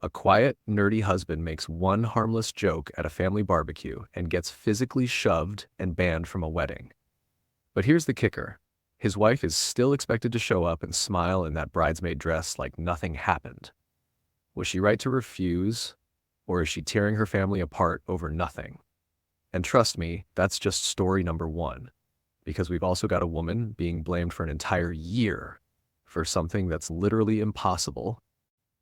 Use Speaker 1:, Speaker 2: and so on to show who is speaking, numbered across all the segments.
Speaker 1: A quiet, nerdy husband makes one harmless joke at a family barbecue and gets physically shoved and banned from a wedding. But here's the kicker. His wife is still expected to show up and smile in that bridesmaid dress like nothing happened. Was she right to refuse, or is she tearing her family apart over nothing? And trust me, that's just story number one, because we've also got a woman being blamed for an entire year for something that's literally impossible,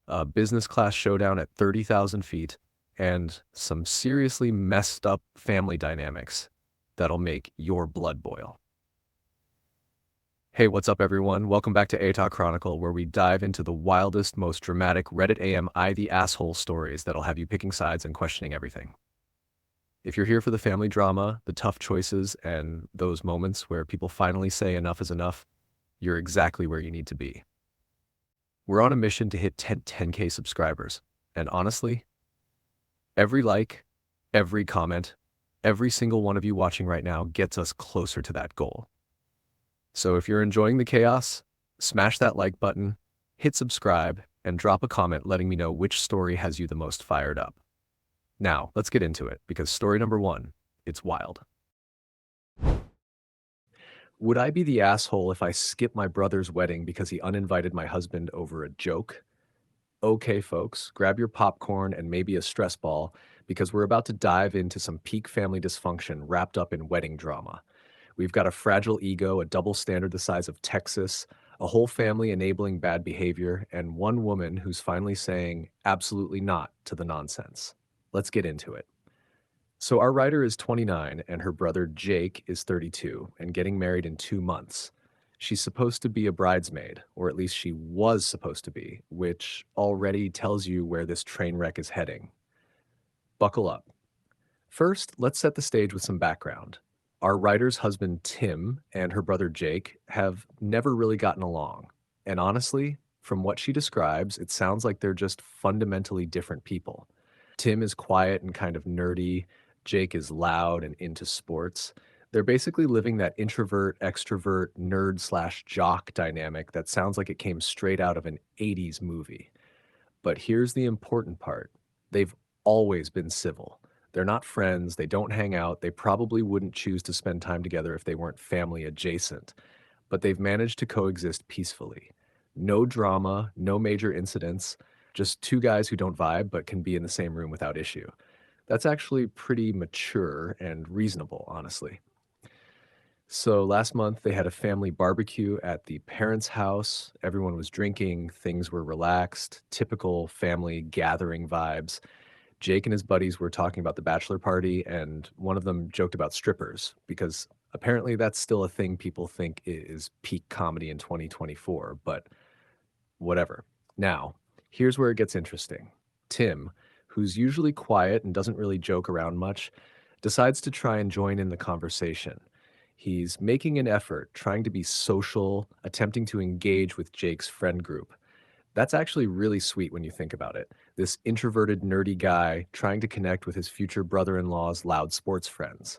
Speaker 1: a business class showdown at 30,000 feet, and some seriously messed up family dynamics that'll make your blood boil. Hey, what's up, everyone? Welcome back to AITAH Chronicle, where we dive into the wildest, most dramatic Reddit AITAH asshole stories that'll have you picking sides and questioning everything. If you're here for the family drama, the tough choices, and those moments where people finally say enough is enough, you're exactly where you need to be. We're on a mission to hit 10K subscribers, and honestly, every like, every comment, every single one of you watching right now gets us closer to that goal. So if you're enjoying the chaos, smash that like button, hit subscribe, and drop a comment letting me know which story has you the most fired up. Now, let's get into it, because story number one, it's wild. Would I be the asshole if I skip my brother's wedding because he uninvited my husband over a joke? Okay, folks, grab your popcorn and maybe a stress ball, because we're about to dive into some peak family dysfunction wrapped up in wedding drama. We've got a fragile ego, a double standard the size of Texas, a whole family enabling bad behavior, and one woman who's finally saying absolutely not to the nonsense. Let's get into it. So our writer is 29 and her brother Jake is 32 and getting married in 2 months. She's supposed to be a bridesmaid, or at least she was supposed to be, which already tells you where this train wreck is heading. Buckle up. First, let's set the stage with some background. Our writer's husband, Tim, and her brother, Jake, have never really gotten along. And honestly, from what she describes, it sounds like they're just fundamentally different people. Tim is quiet and kind of nerdy. Jake is loud and into sports. They're basically living that introvert, extrovert, nerd/jock dynamic that sounds like it came straight out of an 80s movie. But here's the important part. They've always been civil. They're not friends, they don't hang out, they probably wouldn't choose to spend time together if they weren't family adjacent, but they've managed to coexist peacefully. No drama, no major incidents, just two guys who don't vibe but can be in the same room without issue. That's actually pretty mature and reasonable, honestly. So last month they had a family barbecue at the parents' house. Everyone was drinking, things were relaxed, typical family gathering vibes. Jake and his buddies were talking about the bachelor party, and one of them joked about strippers because apparently that's still a thing people think is peak comedy in 2024, but whatever. Now, here's where it gets interesting. Tim, who's usually quiet and doesn't really joke around much, decides to try and join in the conversation. He's making an effort, trying to be social, attempting to engage with Jake's friend group. That's actually really sweet when you think about it. This introverted, nerdy guy trying to connect with his future brother-in-law's loud sports friends.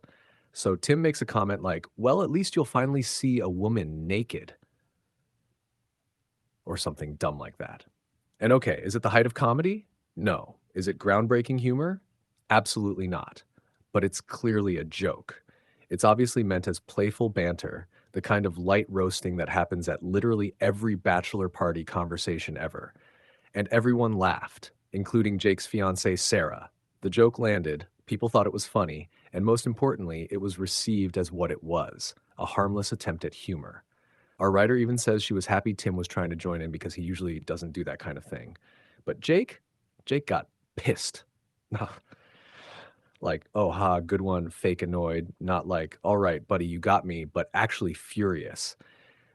Speaker 1: So Tim makes a comment like, well, at least you'll finally see a woman naked, or something dumb like that. And okay, is it the height of comedy? No. Is it groundbreaking humor? Absolutely not. But it's clearly a joke. It's obviously meant as playful banter, the kind of light roasting that happens at literally every bachelor party conversation ever. And everyone laughed, including Jake's fiancée, Sarah. The joke landed, people thought it was funny, and most importantly, it was received as what it was, a harmless attempt at humor. Our writer even says she was happy Tim was trying to join in because he usually doesn't do that kind of thing. But Jake got pissed. Like, oh ha, good one, fake annoyed, not like, all right, buddy, you got me, but actually furious.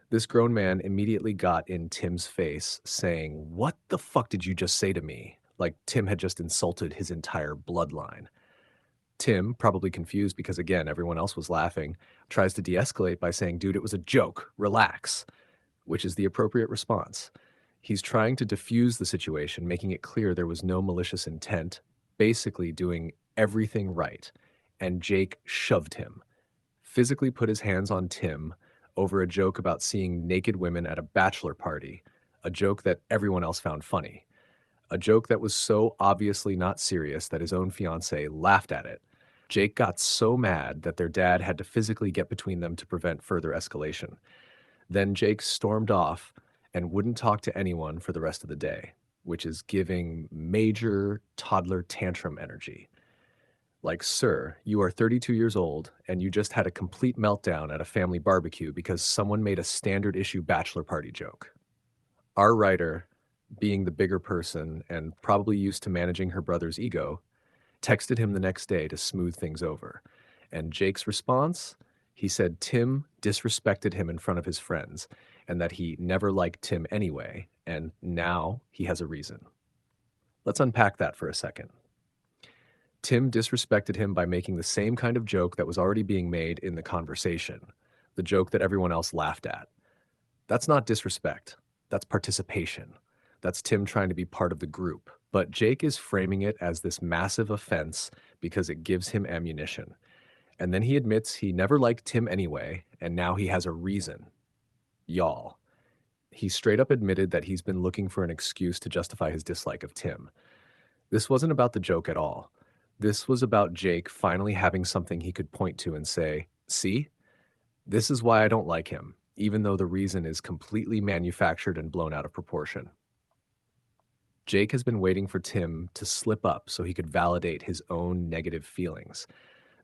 Speaker 1: This grown man immediately got in Tim's face, saying, what the fuck did you just say to me? Like Tim had just insulted his entire bloodline. Tim, probably confused because again, everyone else was laughing, tries to de-escalate by saying, dude, it was a joke, relax, which is the appropriate response. He's trying to diffuse the situation, making it clear there was no malicious intent, basically doing everything right. And Jake shoved him, physically put his hands on Tim over a joke about seeing naked women at a bachelor party, a joke that everyone else found funny. A joke that was so obviously not serious that his own fiancée laughed at it. Jake got so mad that their dad had to physically get between them to prevent further escalation. Then Jake stormed off and wouldn't talk to anyone for the rest of the day, which is giving major toddler tantrum energy. Like, sir, you are 32 years old and you just had a complete meltdown at a family barbecue because someone made a standard issue bachelor party joke. Our writer, being the bigger person and probably used to managing her brother's ego, texted him the next day to smooth things over. And Jake's response? He said Tim disrespected him in front of his friends and that he never liked Tim anyway, and now he has a reason. Let's unpack that for a second. Tim disrespected him by making the same kind of joke that was already being made in the conversation, the joke that everyone else laughed at. That's not disrespect, that's participation. That's Tim trying to be part of the group. But Jake is framing it as this massive offense because it gives him ammunition. And then he admits he never liked Tim anyway, and now he has a reason. Y'all. He straight up admitted that he's been looking for an excuse to justify his dislike of Tim. This wasn't about the joke at all. This was about Jake finally having something he could point to and say, see, this is why I don't like him, even though the reason is completely manufactured and blown out of proportion. Jake has been waiting for Tim to slip up so he could validate his own negative feelings.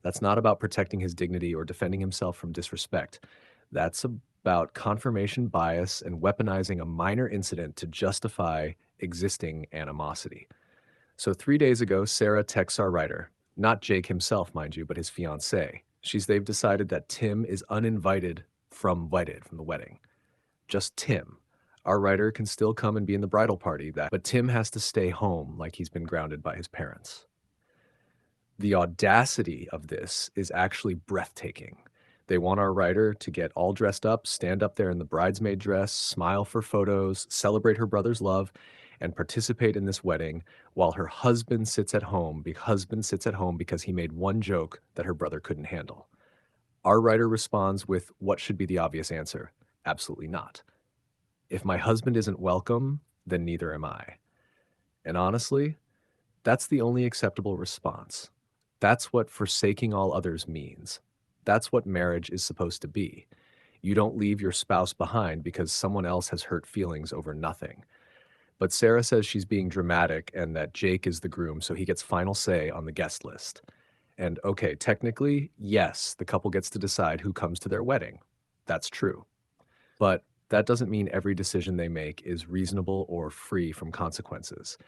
Speaker 1: That's not about protecting his dignity or defending himself from disrespect. That's about confirmation bias and weaponizing a minor incident to justify existing animosity. So 3 days ago, Sarah texts our writer, not Jake himself, mind you, but his fiancée. They've decided that Tim is uninvited from the wedding. Just Tim. Our writer can still come and be in the bridal party, but Tim has to stay home like he's been grounded by his parents. The audacity of this is actually breathtaking. They want our writer to get all dressed up, stand up there in the bridesmaid dress, smile for photos, celebrate her brother's love, and participate in this wedding while her husband sits at home because he made one joke that her brother couldn't handle. Our writer responds with what should be the obvious answer: absolutely not. If my husband isn't welcome, then neither am I. And honestly, that's the only acceptable response. That's what forsaking all others means. That's what marriage is supposed to be. You don't leave your spouse behind because someone else has hurt feelings over nothing. But Sarah says she's being dramatic and that Jake is the groom, so he gets final say on the guest list. And okay, technically, yes, the couple gets to decide who comes to their wedding. That's true. But that doesn't mean every decision they make is reasonable or free from consequences.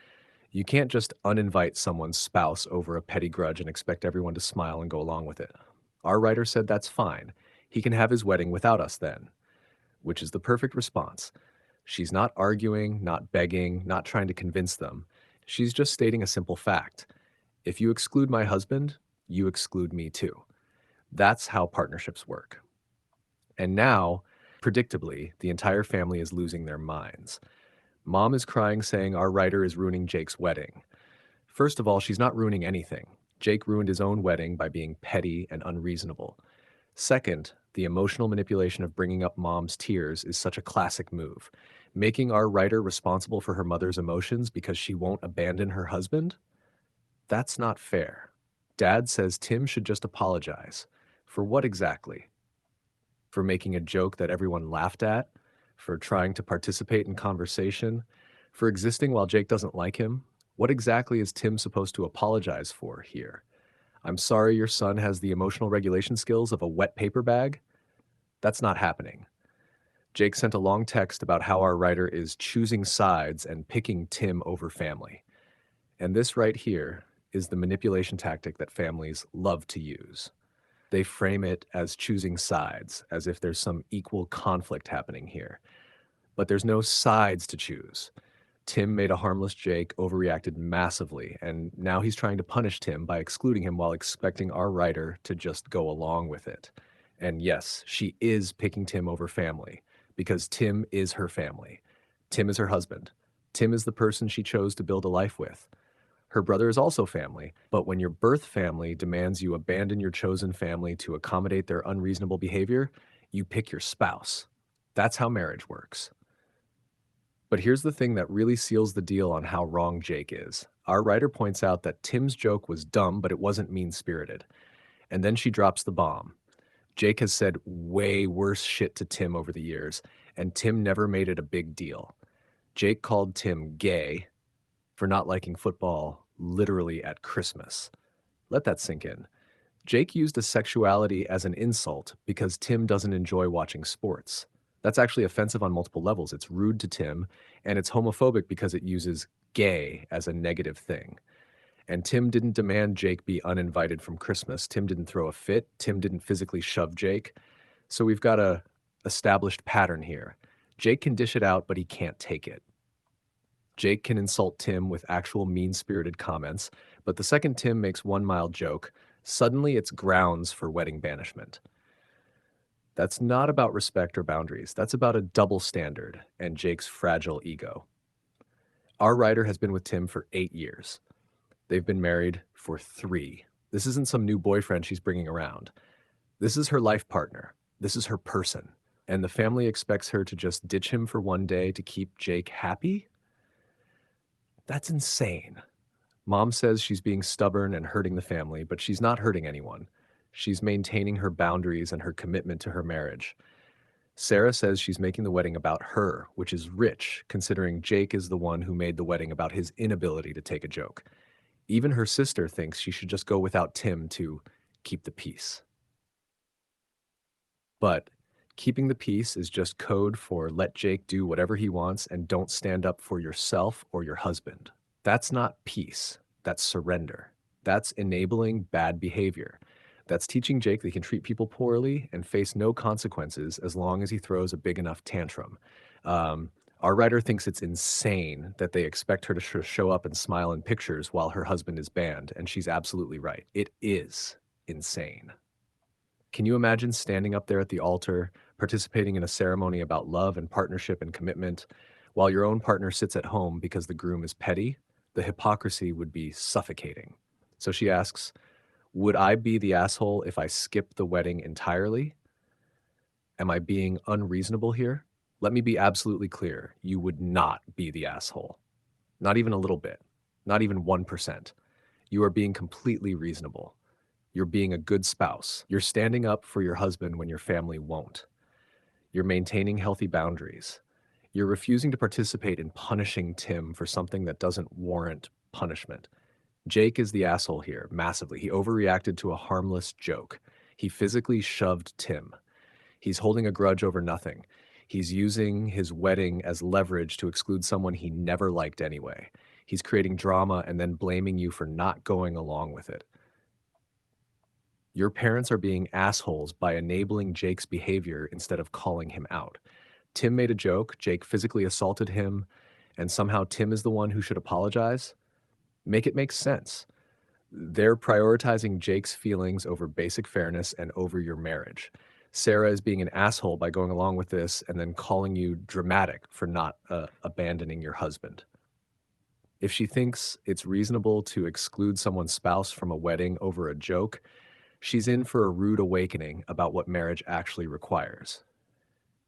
Speaker 1: You can't just uninvite someone's spouse over a petty grudge and expect everyone to smile and go along with it. Our writer said that's fine. He can have his wedding without us then, which is the perfect response. She's not arguing, not begging, not trying to convince them. She's just stating a simple fact. If you exclude my husband, you exclude me too. That's how partnerships work. And now, predictably, the entire family is losing their minds. Mom is crying, saying our writer is ruining Jake's wedding. First of all, she's not ruining anything. Jake ruined his own wedding by being petty and unreasonable. Second, the emotional manipulation of bringing up mom's tears is such a classic move. Making our writer responsible for her mother's emotions because she won't abandon her husband? That's not fair. Dad says Tim should just apologize. For what exactly? For making a joke that everyone laughed at? For trying to participate in conversation? For existing while Jake doesn't like him? What exactly is Tim supposed to apologize for here? I'm sorry your son has the emotional regulation skills of a wet paper bag? That's not happening. Jake sent a long text about how our writer is choosing sides and picking Tim over family. And this right here is the manipulation tactic that families love to use. They frame it as choosing sides, as if there's some equal conflict happening here. But there's no sides to choose. Tim made a harmless Jake, overreacted massively, and now he's trying to punish Tim by excluding him while expecting our writer to just go along with it. And yes, she is picking Tim over family, because Tim is her family. Tim is her husband. Tim is the person she chose to build a life with. Her brother is also family, but when your birth family demands you abandon your chosen family to accommodate their unreasonable behavior, you pick your spouse. That's how marriage works. But here's the thing that really seals the deal on how wrong Jake is. Our writer points out that Tim's joke was dumb, but it wasn't mean-spirited. And then she drops the bomb. Jake has said way worse shit to Tim over the years, and Tim never made it a big deal. Jake called Tim gay for not liking football literally at Christmas. Let that sink in. Jake used a sexuality as an insult because Tim doesn't enjoy watching sports. That's actually offensive on multiple levels. It's rude to Tim, and it's homophobic because it uses gay as a negative thing. And Tim didn't demand Jake be uninvited from Christmas. Tim didn't throw a fit. Tim didn't physically shove Jake. So we've got a established pattern here. Jake can dish it out, but he can't take it. Jake can insult Tim with actual mean-spirited comments, but the second Tim makes one mild joke, suddenly it's grounds for wedding banishment. That's not about respect or boundaries. That's about a double standard and Jake's fragile ego. Our writer has been with Tim for 8 years. They've been married for 3. This isn't some new boyfriend she's bringing around. This is her life partner. This is her person. And the family expects her to just ditch him for one day to keep Jake happy? That's insane. Mom says she's being stubborn and hurting the family, but she's not hurting anyone. She's maintaining her boundaries and her commitment to her marriage. Sarah says she's making the wedding about her, which is rich, considering Jake is the one who made the wedding about his inability to take a joke. Even her sister thinks she should just go without Tim to keep the peace. But keeping the peace is just code for let Jake do whatever he wants and don't stand up for yourself or your husband. That's not peace. That's surrender. That's enabling bad behavior. That's teaching Jake that he can treat people poorly and face no consequences as long as he throws a big enough tantrum. Our writer thinks it's insane that they expect her to show up and smile in pictures while her husband is banned, and she's absolutely right. It is insane. Can you imagine standing up there at the altar, participating in a ceremony about love and partnership and commitment, while your own partner sits at home because the groom is petty? The hypocrisy would be suffocating. So she asks, would I be the asshole if I skip the wedding entirely? Am I being unreasonable here? Let me be absolutely clear. You would not be the asshole. Not even a little bit. Not even 1%. You are being completely reasonable. You're being a good spouse. You're standing up for your husband when your family won't. You're maintaining healthy boundaries. You're refusing to participate in punishing Tim for something that doesn't warrant punishment. Jake is the asshole here, massively. He overreacted to a harmless joke. He physically shoved Tim. He's holding a grudge over nothing. He's using his wedding as leverage to exclude someone he never liked anyway. He's creating drama and then blaming you for not going along with it. Your parents are being assholes by enabling Jake's behavior instead of calling him out. Tim made a joke, Jake physically assaulted him, and somehow Tim is the one who should apologize? Make it make sense. They're prioritizing Jake's feelings over basic fairness and over your marriage. Sarah is being an asshole by going along with this and then calling you dramatic for not abandoning your husband. If she thinks it's reasonable to exclude someone's spouse from a wedding over a joke, she's in for a rude awakening about what marriage actually requires.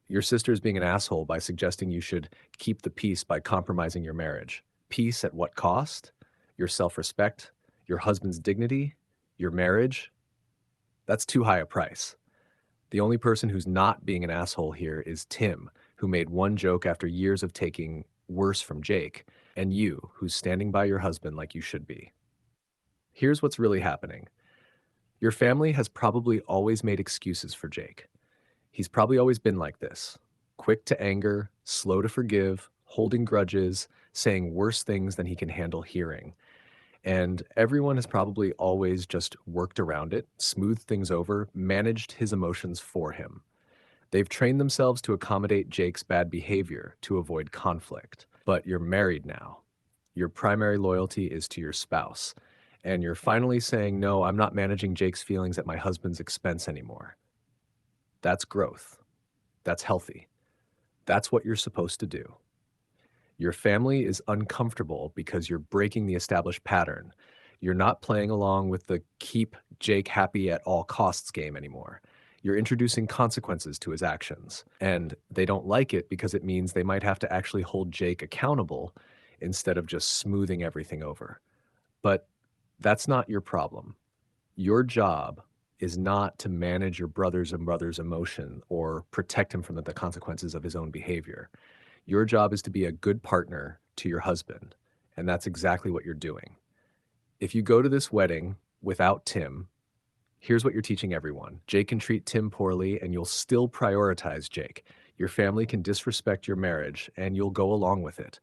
Speaker 1: Your sister's being an asshole by suggesting you should keep the peace by compromising your marriage. Peace at what cost? Your self-respect, your husband's dignity, your marriage? That's too high a price. The only person who's not being an asshole here is Tim, who made one joke after years of taking worse from Jake, and you, who's standing by your husband like you should be. Here's what's really happening. Your family has probably always made excuses for Jake. He's probably always been like this, quick to anger, slow to forgive, holding grudges, saying worse things than he can handle hearing. And everyone has probably always just worked around it, smoothed things over, managed his emotions for him. They've trained themselves to accommodate Jake's bad behavior to avoid conflict. But you're married now. Your primary loyalty is to your spouse. And you're finally saying, no, I'm not managing Jake's feelings at my husband's expense anymore. That's growth. That's healthy. That's what you're supposed to do. Your family is uncomfortable because you're breaking the established pattern. You're not playing along with the keep Jake happy at all costs game anymore. You're introducing consequences to his actions, and they don't like it because it means they might have to actually hold Jake accountable instead of just smoothing everything over. But that's not your problem. Your job is not to manage your brother's emotion or protect him from the consequences of his own behavior. Your job is to be a good partner to your husband, and that's exactly what you're doing. If you go to this wedding without Tim, here's what you're teaching everyone. Jake can treat Tim poorly, and you'll still prioritize Jake. Your family can disrespect your marriage, and you'll go along with it.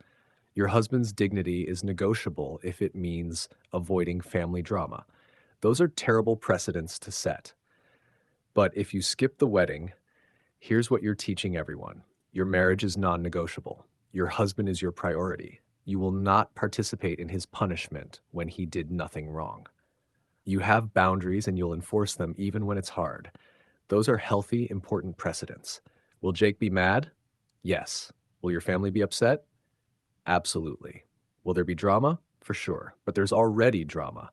Speaker 1: Your husband's dignity is negotiable if it means avoiding family drama. Those are terrible precedents to set. But if you skip the wedding, here's what you're teaching everyone. Your marriage is non-negotiable. Your husband is your priority. You will not participate in his punishment when he did nothing wrong. You have boundaries and you'll enforce them even when it's hard. Those are healthy, important precedents. Will Jake be mad? Yes. Will your family be upset? Absolutely. Will there be drama? For sure. But there's already drama.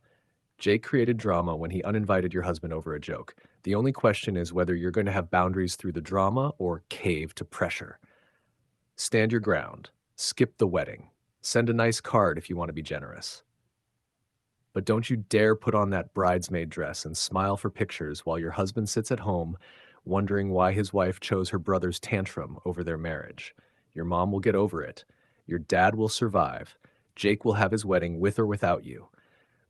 Speaker 1: Jake created drama when he uninvited your husband over a joke. The only question is whether you're going to have boundaries through the drama or cave to pressure. Stand your ground. Skip the wedding. Send a nice card if you want to be generous. But don't you dare put on that bridesmaid dress and smile for pictures while your husband sits at home wondering why his wife chose her brother's tantrum over their marriage. Your mom will get over it. Your dad will survive. Jake will have his wedding with or without you.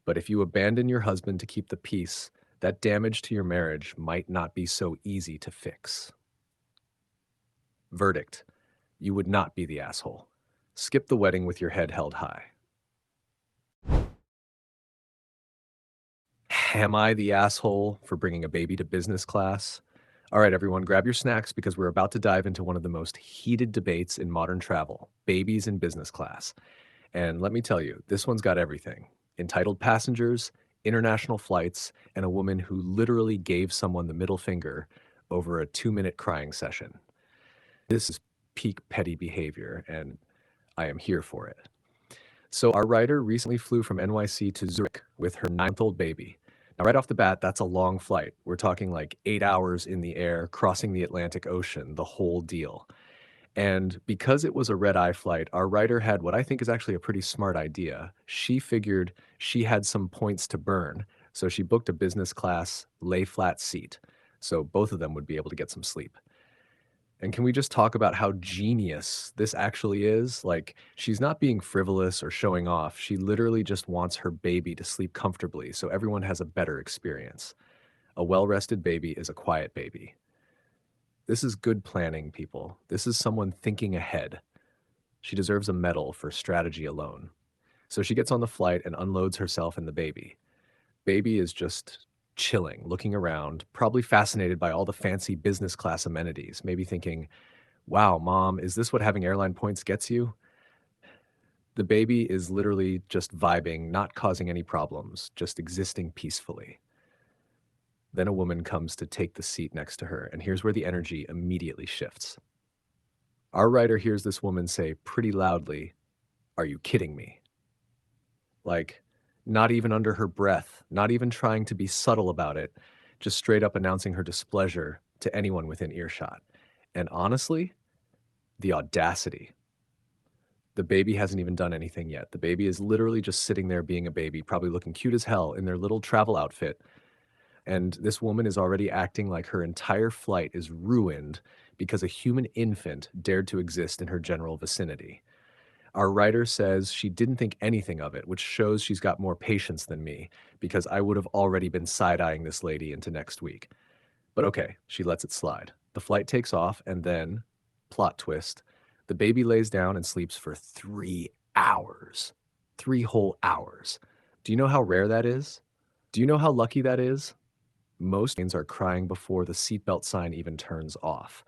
Speaker 1: But if you abandon your husband to keep the peace, that damage to your marriage might not be so easy to fix. Verdict: you would not be the asshole. Skip the wedding with your head held high. Am I the asshole for bringing a baby to business class? All right, everyone, grab your snacks because we're about to dive into one of the most heated debates in modern travel: babies in business class. And let me tell you, this one's got everything: entitled passengers, international flights, and a woman who literally gave someone the middle finger over a 2-minute crying session. This is peak petty behavior, and I am here for it. So, our writer recently flew from NYC to Zurich with her 9-month-old baby. Now, right off the bat, that's a long flight. We're talking like 8 hours in the air, crossing the Atlantic Ocean, the whole deal. And because it was a red-eye flight, our writer had what I think is actually a pretty smart idea. She figured she had some points to burn, so she booked a business class lay-flat seat, so both of them would be able to get some sleep. And can we just talk about how genius this actually is? Like, she's not being frivolous or showing off. She literally just wants her baby to sleep comfortably so everyone has a better experience. A well-rested baby is a quiet baby. This is good planning, people. This is someone thinking ahead. She deserves a medal for strategy alone. So she gets on the flight and unloads herself and the baby. Baby is just chilling, looking around, probably fascinated by all the fancy business class amenities, maybe thinking, wow, mom, is this what having airline points gets you? The baby is literally just vibing, not causing any problems, just existing peacefully. Then a woman comes to take the seat next to her, and here's where the energy immediately shifts. Our writer hears this woman say pretty loudly, "Are you kidding me?" Like, not even under her breath, not even trying to be subtle about it, just straight up announcing her displeasure to anyone within earshot. And honestly, the audacity. The baby hasn't even done anything yet. The baby is literally just sitting there being a baby, probably looking cute as hell in their little travel outfit. And this woman is already acting like her entire flight is ruined because a human infant dared to exist in her general vicinity. Our writer says she didn't think anything of it, which shows she's got more patience than me, because I would have already been side-eyeing this lady into next week. But okay, she lets it slide. The flight takes off, and then, plot twist, the baby lays down and sleeps for 3 hours. 3 whole hours. Do you know how rare that is? Do you know how lucky that is? Most planes are crying before the seatbelt sign even turns off.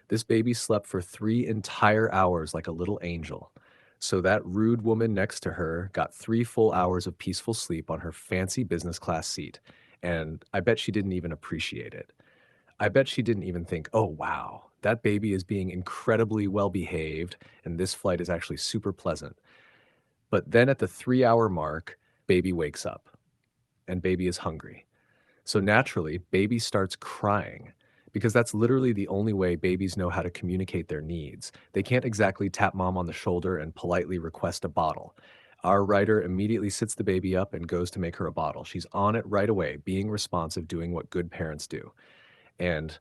Speaker 1: This baby slept for 3 entire hours like a little angel. So that rude woman next to her got 3 full hours of peaceful sleep on her fancy business class seat. And I bet she didn't even appreciate it. I bet she didn't even think, oh, wow, that baby is being incredibly well behaved, and this flight is actually super pleasant. But then at the 3 hour mark, baby wakes up, and baby is hungry. So naturally, baby starts crying. because that's literally the only way babies know how to communicate their needs. They can't exactly tap mom on the shoulder and politely request a bottle. Our writer immediately sits the baby up and goes to make her a bottle. She's on it right away, being responsive, doing what good parents do. And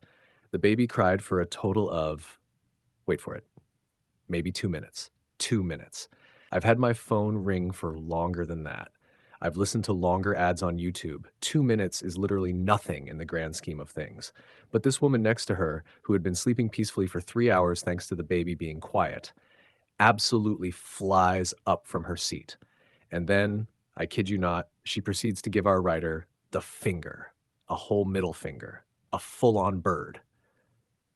Speaker 1: the baby cried for a total of, wait for it, maybe 2 minutes. 2 minutes. I've had my phone ring for longer than that. I've listened to longer ads on YouTube. 2 minutes is literally nothing in the grand scheme of things. But this woman next to her, who had been sleeping peacefully for 3 hours thanks to the baby being quiet, absolutely flies up from her seat. And then, I kid you not, she proceeds to give our writer the finger, a whole middle finger, a full on bird.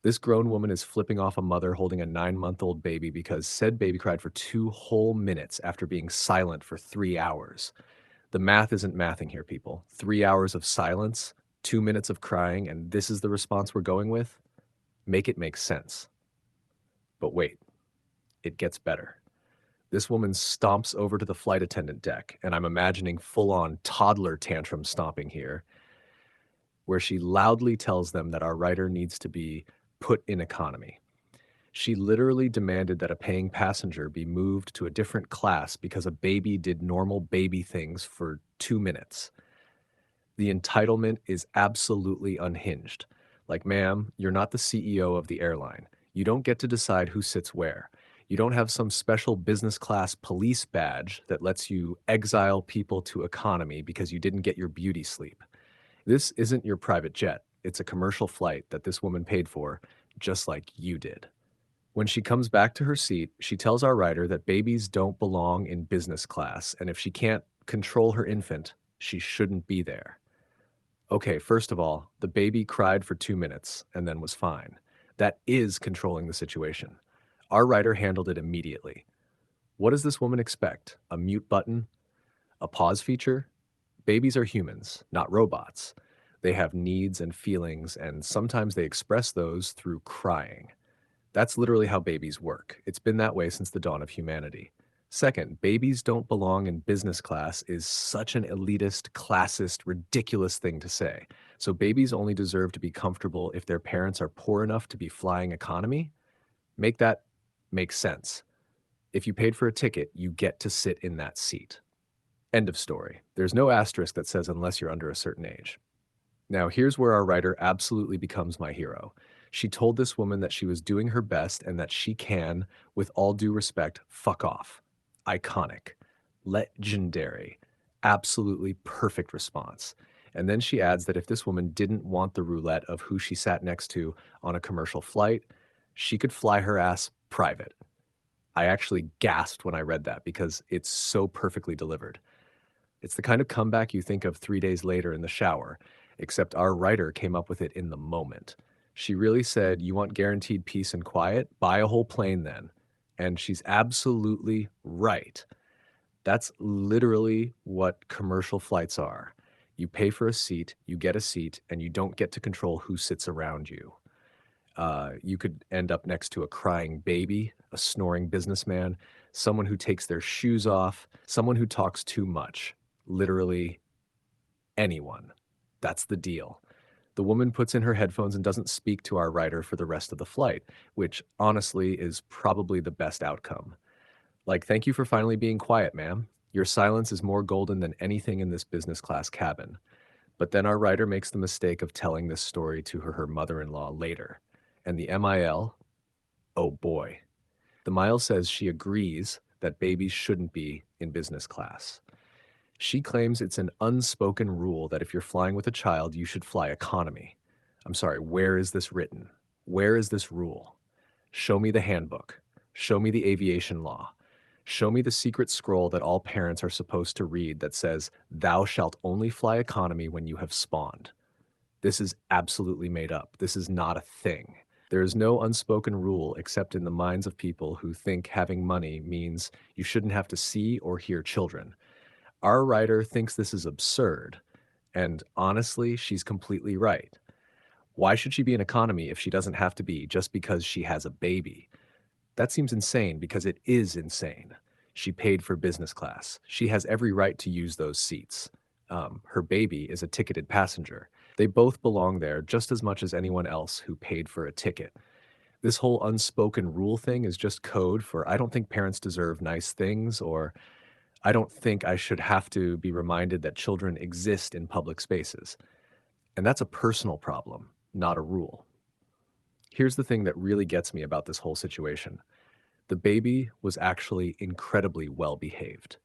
Speaker 1: This grown woman is flipping off a mother holding a 9-month-old baby because said baby cried for 2 whole minutes after being silent for 3 hours. The math isn't mathing here, people. 3 hours of silence, 2 minutes of crying, and this is the response we're going with? Make it make sense. But wait, it gets better. This woman stomps over to the flight attendant deck, and I'm imagining full-on toddler tantrum stomping here, where she loudly tells them that our writer needs to be put in economy. She literally demanded that a paying passenger be moved to a different class because a baby did normal baby things for 2 minutes. The entitlement is absolutely unhinged. Like, ma'am, you're not the CEO of the airline. You don't get to decide who sits where. You don't have some special business class police badge that lets you exile people to economy because you didn't get your beauty sleep. This isn't your private jet. It's a commercial flight that this woman paid for, just like you did. When she comes back to her seat, she tells our rider that babies don't belong in business class, and if she can't control her infant, she shouldn't be there. Okay, first of all, the baby cried for 2 minutes and then was fine. That is controlling the situation. Our rider handled it immediately. What does this woman expect? A mute button? A pause feature? Babies are humans, not robots. They have needs and feelings, and sometimes they express those through crying. That's literally how babies work. It's been that way since the dawn of humanity. Second, babies don't belong in business class is such an elitist, classist, ridiculous thing to say. So babies only deserve to be comfortable if their parents are poor enough to be flying economy? Make that make sense. If you paid for a ticket, you get to sit in that seat. End of story. There's no asterisk that says unless you're under a certain age. Now, here's where our writer absolutely becomes my hero. She told this woman that she was doing her best and that she can, with all due respect, fuck off. Iconic. Legendary. Absolutely perfect response. And then she adds that if this woman didn't want the roulette of who she sat next to on a commercial flight, she could fly her ass private. I actually gasped when I read that because it's so perfectly delivered. It's the kind of comeback you think of 3 days later in the shower, except our writer came up with it in the moment. She really said, you want guaranteed peace and quiet? Buy a whole plane then. And she's absolutely right. That's literally what commercial flights are. You pay for a seat, you get a seat, and you don't get to control who sits around you. You could end up next to a crying baby, a snoring businessman, someone who takes their shoes off, someone who talks too much. Literally anyone. That's the deal. The woman puts in her headphones and doesn't speak to our rider for the rest of the flight, which honestly is probably the best outcome. Like, thank you for finally being quiet, ma'am. Your silence is more golden than anything in this business class cabin. But then our writer makes the mistake of telling this story to her mother-in-law later. And the MIL, oh boy. The mile says she agrees that babies shouldn't be in business class. She claims it's an unspoken rule that if you're flying with a child, you should fly economy. I'm sorry, where is this written? Where is this rule? Show me the handbook. Show me the aviation law. Show me the secret scroll that all parents are supposed to read that says, thou shalt only fly economy when you have spawned. This is absolutely made up. This is not a thing. There is no unspoken rule except in the minds of people who think having money means you shouldn't have to see or hear children. Our writer thinks this is absurd, and honestly, she's completely right. Why should she be an economy if she doesn't have to be just because she has a baby? That seems insane because it is insane. She paid for business class. She has every right to use those seats. Her baby is a ticketed passenger. They both belong there just as much as anyone else who paid for a ticket. This whole unspoken rule thing is just code for I don't think parents deserve nice things, or I don't think I should have to be reminded that children exist in public spaces. And that's a personal problem, not a rule. Here's the thing that really gets me about this whole situation. The baby was actually incredibly well behaved.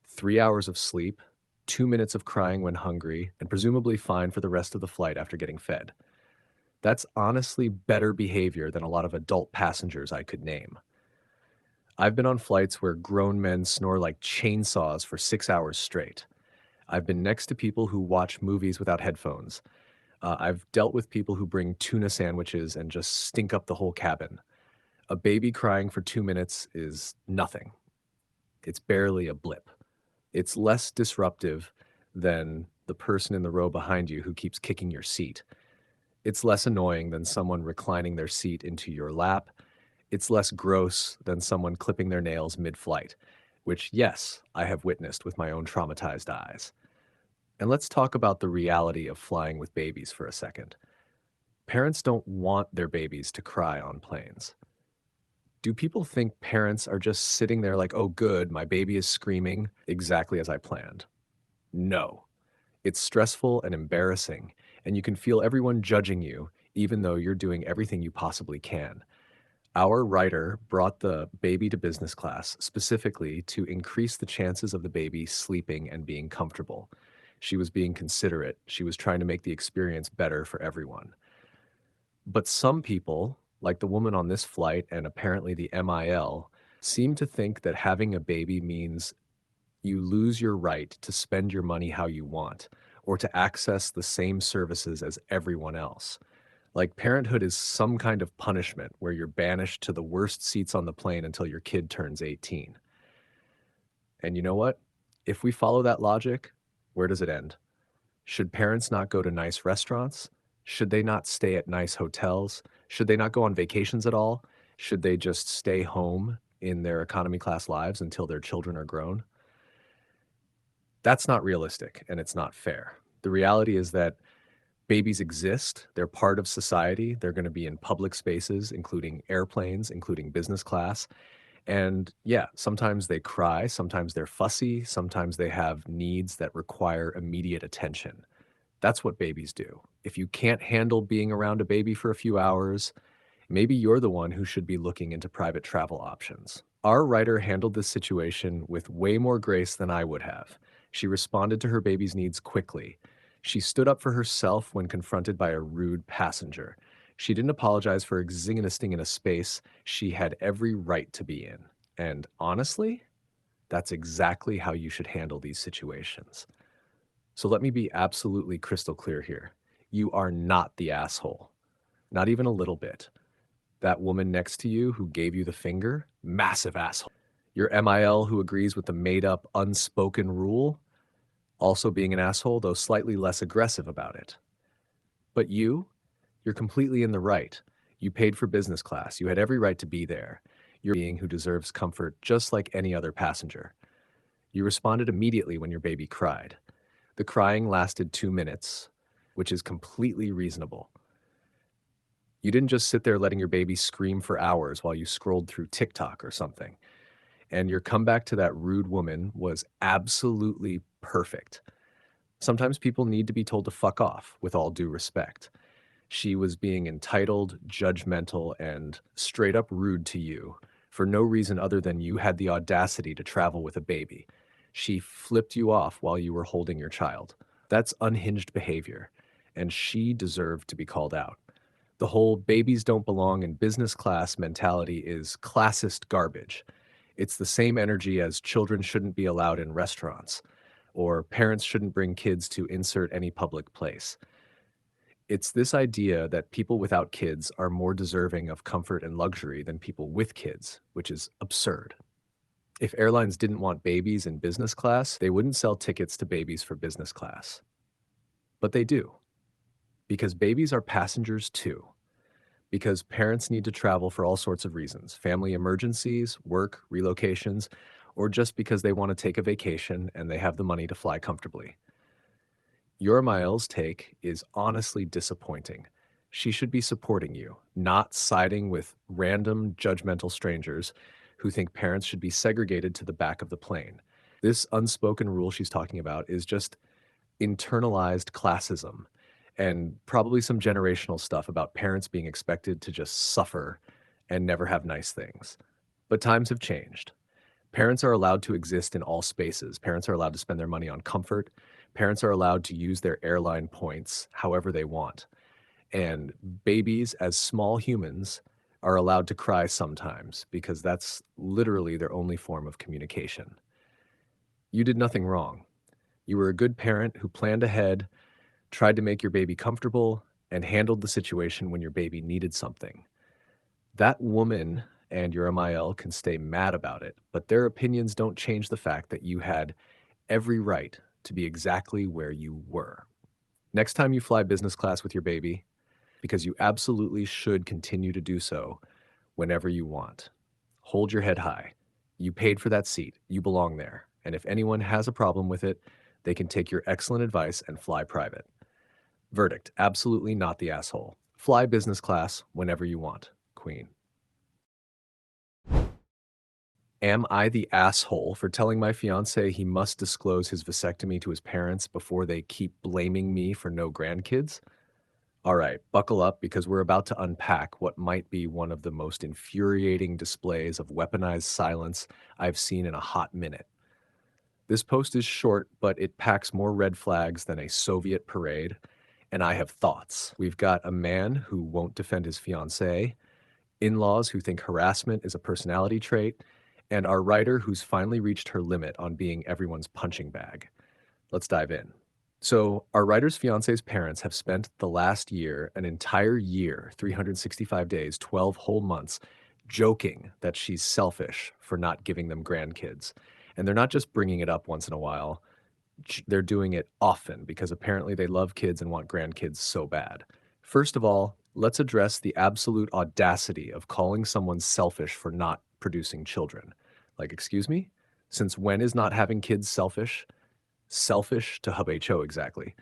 Speaker 1: 3 hours of sleep, 2 minutes of crying when hungry, and presumably fine for the rest of the flight after getting fed. That's honestly better behavior than a lot of adult passengers I could name. I've been on flights where grown men snore like chainsaws for 6 hours straight. I've been next to people who watch movies without headphones. I've dealt with people who bring tuna sandwiches and just stink up the whole cabin. A baby crying for 2 minutes is nothing. It's barely a blip. It's less disruptive than the person in the row behind you who keeps kicking your seat. It's less annoying than someone reclining their seat into your lap. It's less gross than someone clipping their nails mid-flight, which, yes, I have witnessed with my own traumatized eyes. And let's talk about the reality of flying with babies for a second. Parents don't want their babies to cry on planes. Do people think parents are just sitting there like, oh, good, my baby is screaming exactly as I planned? No. It's stressful and embarrassing, and you can feel everyone judging you, even though you're doing everything you possibly can. Our writer brought the baby to business class specifically to increase the chances of the baby sleeping and being comfortable. She was being considerate. She was trying to make the experience better for everyone. But some people, like the woman on this flight and apparently the MIL, seem to think that having a baby means you lose your right to spend your money how you want or to access the same services as everyone else. Like parenthood is some kind of punishment where you're banished to the worst seats on the plane until your kid turns 18. And you know what? If we follow that logic, where does it end? Should parents not go to nice restaurants? Should they not stay at nice hotels? Should they not go on vacations at all? Should they just stay home in their economy class lives until their children are grown? That's not realistic and it's not fair. The reality is that babies exist, they're part of society, they're going to be in public spaces, including airplanes, including business class. And yeah, sometimes they cry, sometimes they're fussy, sometimes they have needs that require immediate attention. That's what babies do. If you can't handle being around a baby for a few hours, maybe you're the one who should be looking into private travel options. Our writer handled this situation with way more grace than I would have. She responded to her baby's needs quickly. She stood up for herself when confronted by a rude passenger. She didn't apologize for existing in a space she had every right to be in. And honestly, that's exactly how you should handle these situations. So let me be absolutely crystal clear here. You are not the asshole. Not even a little bit. That woman next to you who gave you the finger, massive asshole. Your MIL who agrees with the made up, unspoken rule, also being an asshole, though slightly less aggressive about it. But you're completely in the right. You paid for business class. You had every right to be there. You're a being who deserves comfort just like any other passenger. You responded immediately when your baby cried. The crying lasted 2 minutes, which is completely reasonable. You didn't just sit there letting your baby scream for hours while you scrolled through TikTok or something. And your comeback to that rude woman was absolutely perfect. Sometimes people need to be told to fuck off, with all due respect. She was being entitled, judgmental, and straight up rude to you for no reason other than you had the audacity to travel with a baby. She flipped you off while you were holding your child. That's unhinged behavior, and she deserved to be called out. The whole babies don't belong in business class mentality is classist garbage. It's the same energy as children shouldn't be allowed in restaurants, or parents shouldn't bring kids to insert any public place. It's this idea that people without kids are more deserving of comfort and luxury than people with kids, which is absurd. If airlines didn't want babies in business class, they wouldn't sell tickets to babies for business class. But they do, because babies are passengers too. Because parents need to travel for all sorts of reasons, family emergencies, work, relocations, or just because they want to take a vacation and they have the money to fly comfortably. Uramael's take is honestly disappointing. She should be supporting you, not siding with random judgmental strangers who think parents should be segregated to the back of the plane. This unspoken rule she's talking about is just internalized classism and probably some generational stuff about parents being expected to just suffer and never have nice things. But times have changed. Parents are allowed to exist in all spaces. Parents are allowed to spend their money on comfort. Parents are allowed to use their airline points however they want. And babies, as small humans, are allowed to cry sometimes because that's literally their only form of communication. You did nothing wrong. You were a good parent who planned ahead, tried to make your baby comfortable, and handled the situation when your baby needed something. That woman and your MIL can stay mad about it, but their opinions don't change the fact that you had every right to be exactly where you were. Next time you fly business class with your baby, because you absolutely should continue to do so whenever you want, hold your head high. You paid for that seat. You belong there. And if anyone has a problem with it, they can take your excellent advice and fly private. Verdict: absolutely not the asshole. Fly business class whenever you want, Queen. Am I the asshole for telling my fiance he must disclose his vasectomy to his parents before they keep blaming me for no grandkids? All right, buckle up because we're about to unpack what might be one of the most infuriating displays of weaponized silence I've seen in a hot minute. This post is short, but it packs more red flags than a Soviet parade, and I have thoughts. We've got a man who won't defend his fiancée, in-laws who think harassment is a personality trait, and our writer who's finally reached her limit on being everyone's punching bag. Let's dive in. So, our writer's fiance's parents have spent the last year, an entire year, 365 days, 12 whole months, joking that she's selfish for not giving them grandkids. And they're not just bringing it up once in a while, they're doing it often because apparently they love kids and want grandkids so bad. First of all, let's address the absolute audacity of calling someone selfish for not producing children. Like, excuse me? Since when is not having kids selfish? Selfish to WHO exactly.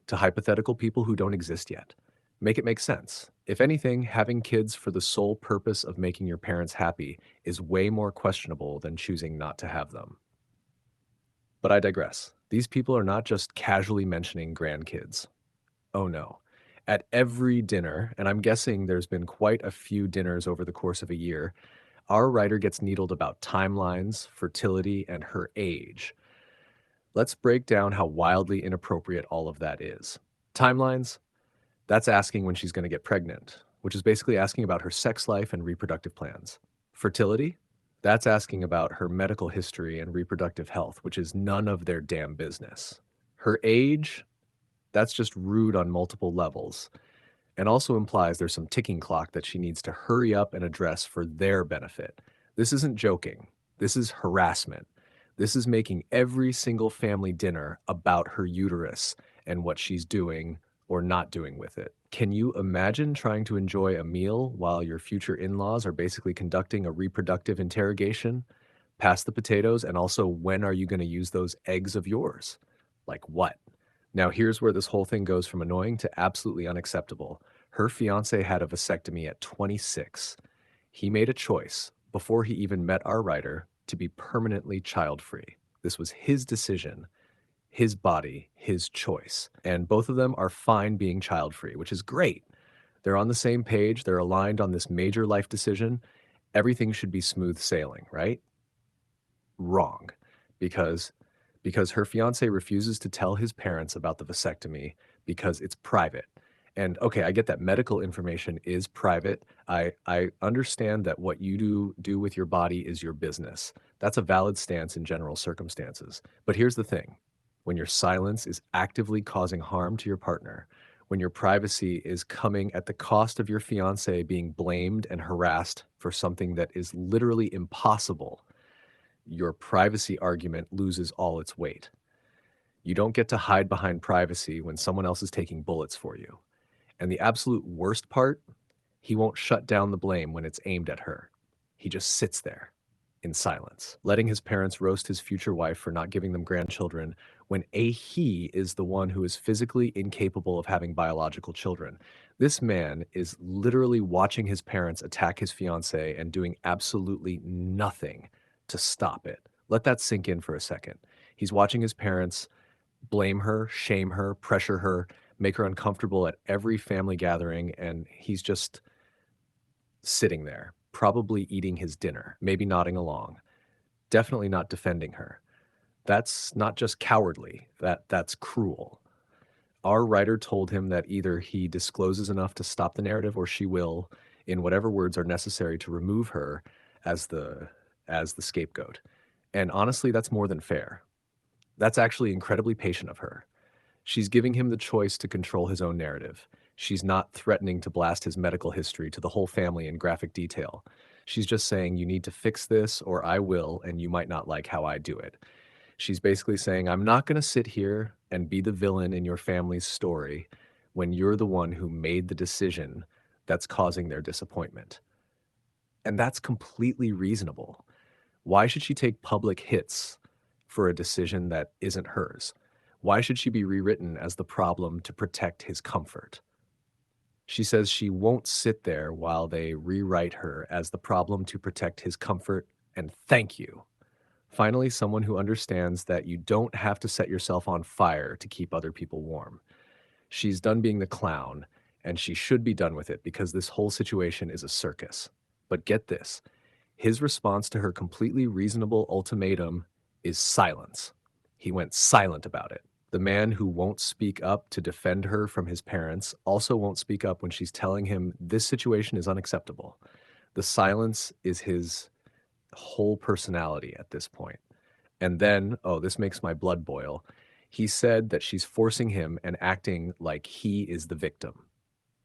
Speaker 1: To hypothetical people who don't exist yet. Make it make sense. If anything, having kids for the sole purpose of making your parents happy is way more questionable than choosing not to have them. But I digress. These people are not just casually mentioning grandkids. Oh no. At every dinner, and I'm guessing there's been quite a few dinners over the course of a year, our writer gets needled about timelines, fertility, and her age. Let's break down how wildly inappropriate all of that is. Timelines, that's asking when she's going to get pregnant, which is basically asking about her sex life and reproductive plans. Fertility, that's asking about her medical history and reproductive health, which is none of their damn business. Her age, that's just rude on multiple levels and also implies there's some ticking clock that she needs to hurry up and address for their benefit. This isn't joking. This is harassment. This is making every single family dinner about her uterus and what she's doing or not doing with it. Can you imagine trying to enjoy a meal while your future in-laws are basically conducting a reproductive interrogation? Pass the potatoes, and also, when are you going to use those eggs of yours? Like what? Now, here's where this whole thing goes from annoying to absolutely unacceptable. Her fiance had a vasectomy at 26. He made a choice before he even met our writer to be permanently child-free. This was his decision, his body, his choice. And both of them are fine being child-free, which is great. They're on the same page, they're aligned on this major life decision. Everything should be smooth sailing, right? Wrong. Because her fiance refuses to tell his parents about the vasectomy because it's private. And okay, I get that medical information is private. I understand that what you do with your body is your business. That's a valid stance in general circumstances. But here's the thing. When your silence is actively causing harm to your partner, when your privacy is coming at the cost of your fiance being blamed and harassed for something that is literally impossible, your privacy argument loses all its weight. You don't get to hide behind privacy when someone else is taking bullets for you. And the absolute worst part, he won't shut down the blame when it's aimed at her. He just sits there in silence, letting his parents roast his future wife for not giving them grandchildren when a he is the one who is physically incapable of having biological children. This man is literally watching his parents attack his fiancee and doing absolutely nothing to stop it. Let that sink in for a second. He's watching his parents blame her, shame her, pressure her, make her uncomfortable at every family gathering, and he's just sitting there, probably eating his dinner, maybe nodding along, definitely not defending her. That's not just cowardly, that's cruel. Our writer told him that either he discloses enough to stop the narrative or she will, in whatever words are necessary to remove her as the scapegoat. And honestly, that's more than fair. That's actually incredibly patient of her. She's giving him the choice to control his own narrative. She's not threatening to blast his medical history to the whole family in graphic detail. She's just saying, you need to fix this or I will, and you might not like how I do it. She's basically saying, I'm not going to sit here and be the villain in your family's story when you're the one who made the decision that's causing their disappointment. And that's completely reasonable. Why should she take public hits for a decision that isn't hers? Why should she be rewritten as the problem to protect his comfort? She says she won't sit there while they rewrite her as the problem to protect his comfort, and thank you. Finally, someone who understands that you don't have to set yourself on fire to keep other people warm. She's done being the clown, and she should be done with it because this whole situation is a circus. But get this, his response to her completely reasonable ultimatum is silence. He went silent about it. The man who won't speak up to defend her from his parents also won't speak up when she's telling him this situation is unacceptable. The silence is his whole personality at this point. And then, oh, this makes my blood boil. He said that she's forcing him and acting like he is the victim.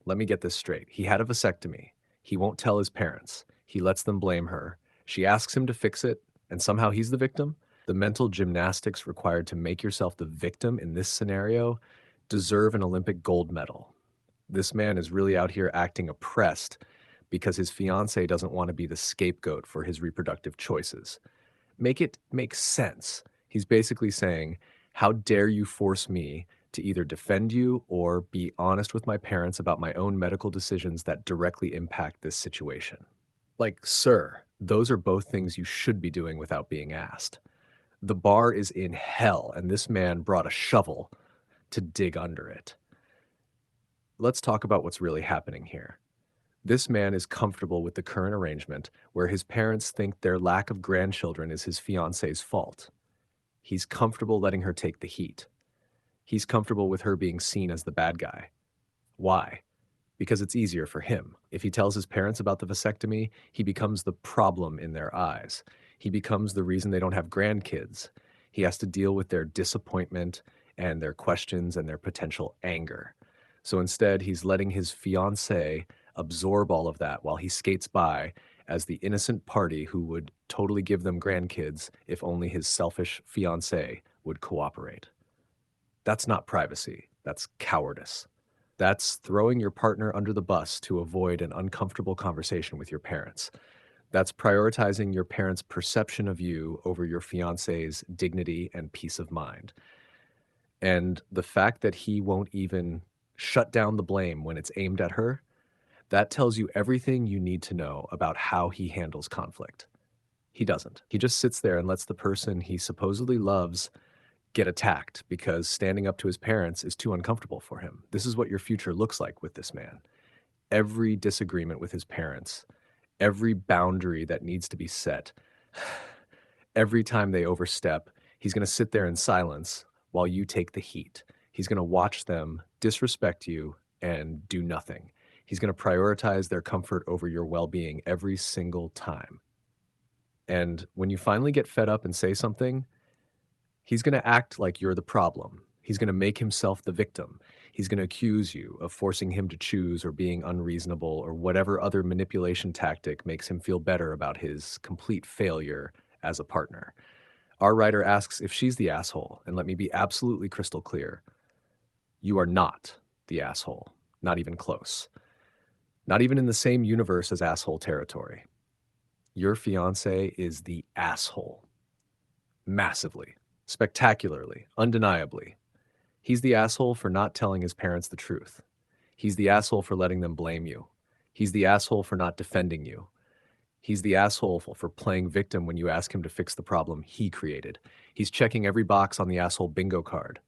Speaker 1: Let me get this straight. He had a vasectomy. He won't tell his parents. He lets them blame her. She asks him to fix it, and somehow he's the victim. The mental gymnastics required to make yourself the victim in this scenario deserve an Olympic gold medal. This man is really out here acting oppressed because his fiance doesn't want to be the scapegoat for his reproductive choices. Make it make sense. He's basically saying, how dare you force me to either defend you or be honest with my parents about my own medical decisions that directly impact this situation? Like, sir, those are both things you should be doing without being asked. The bar is in hell, and this man brought a shovel to dig under it. Let's talk about what's really happening here. This man is comfortable with the current arrangement where his parents think their lack of grandchildren is his fiance's fault. He's comfortable letting her take the heat. He's comfortable with her being seen as the bad guy. Why? Because it's easier for him. If he tells his parents about the vasectomy, he becomes the problem in their eyes. He becomes the reason they don't have grandkids. He has to deal with their disappointment and their questions and their potential anger. So instead, he's letting his fiancée absorb all of that while he skates by as the innocent party who would totally give them grandkids if only his selfish fiancée would cooperate. That's not privacy. That's cowardice. That's throwing your partner under the bus to avoid an uncomfortable conversation with your parents. That's prioritizing your parents' perception of you over your fiance's dignity and peace of mind. And the fact that he won't even shut down the blame when it's aimed at her, that tells you everything you need to know about how he handles conflict. He doesn't. He just sits there and lets the person he supposedly loves get attacked because standing up to his parents is too uncomfortable for him. This is what your future looks like with this man. Every disagreement with his parents, every boundary that needs to be set, every time they overstep, he's going to sit there in silence while you take the heat. He's going to watch them disrespect you and do nothing. He's going to prioritize their comfort over your well-being every single time. And when you finally get fed up and say something, he's going to act like you're the problem. He's going to make himself the victim. He's going to accuse you of forcing him to choose or being unreasonable or whatever other manipulation tactic makes him feel better about his complete failure as a partner. Our writer asks if she's the asshole, and let me be absolutely crystal clear. You are not the asshole, not even close. Not even in the same universe as asshole territory. Your fiance is the asshole. Massively. Spectacularly, undeniably. He's the asshole for not telling his parents the truth. He's the asshole for letting them blame you. He's the asshole for not defending you. He's the asshole for playing victim when you ask him to fix the problem he created. He's checking every box on the asshole bingo card.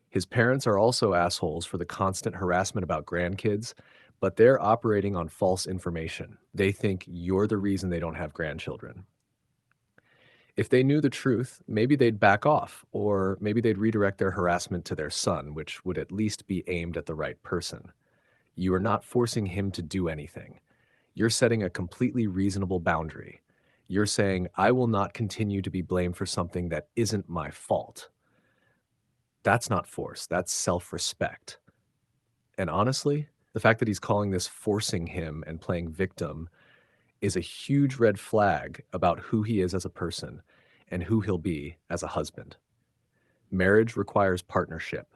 Speaker 1: His parents are also assholes for the constant harassment about grandkids, but they're operating on false information. They think you're the reason they don't have grandchildren. If they knew the truth, maybe they'd back off, or maybe they'd redirect their harassment to their son, which would at least be aimed at the right person. You are not forcing him to do anything. You're setting a completely reasonable boundary. You're saying, I will not continue to be blamed for something that isn't my fault. That's not force, that's self-respect. And honestly, the fact that he's calling this forcing him and playing victim is a huge red flag about who he is as a person and who he'll be as a husband. Marriage requires partnership.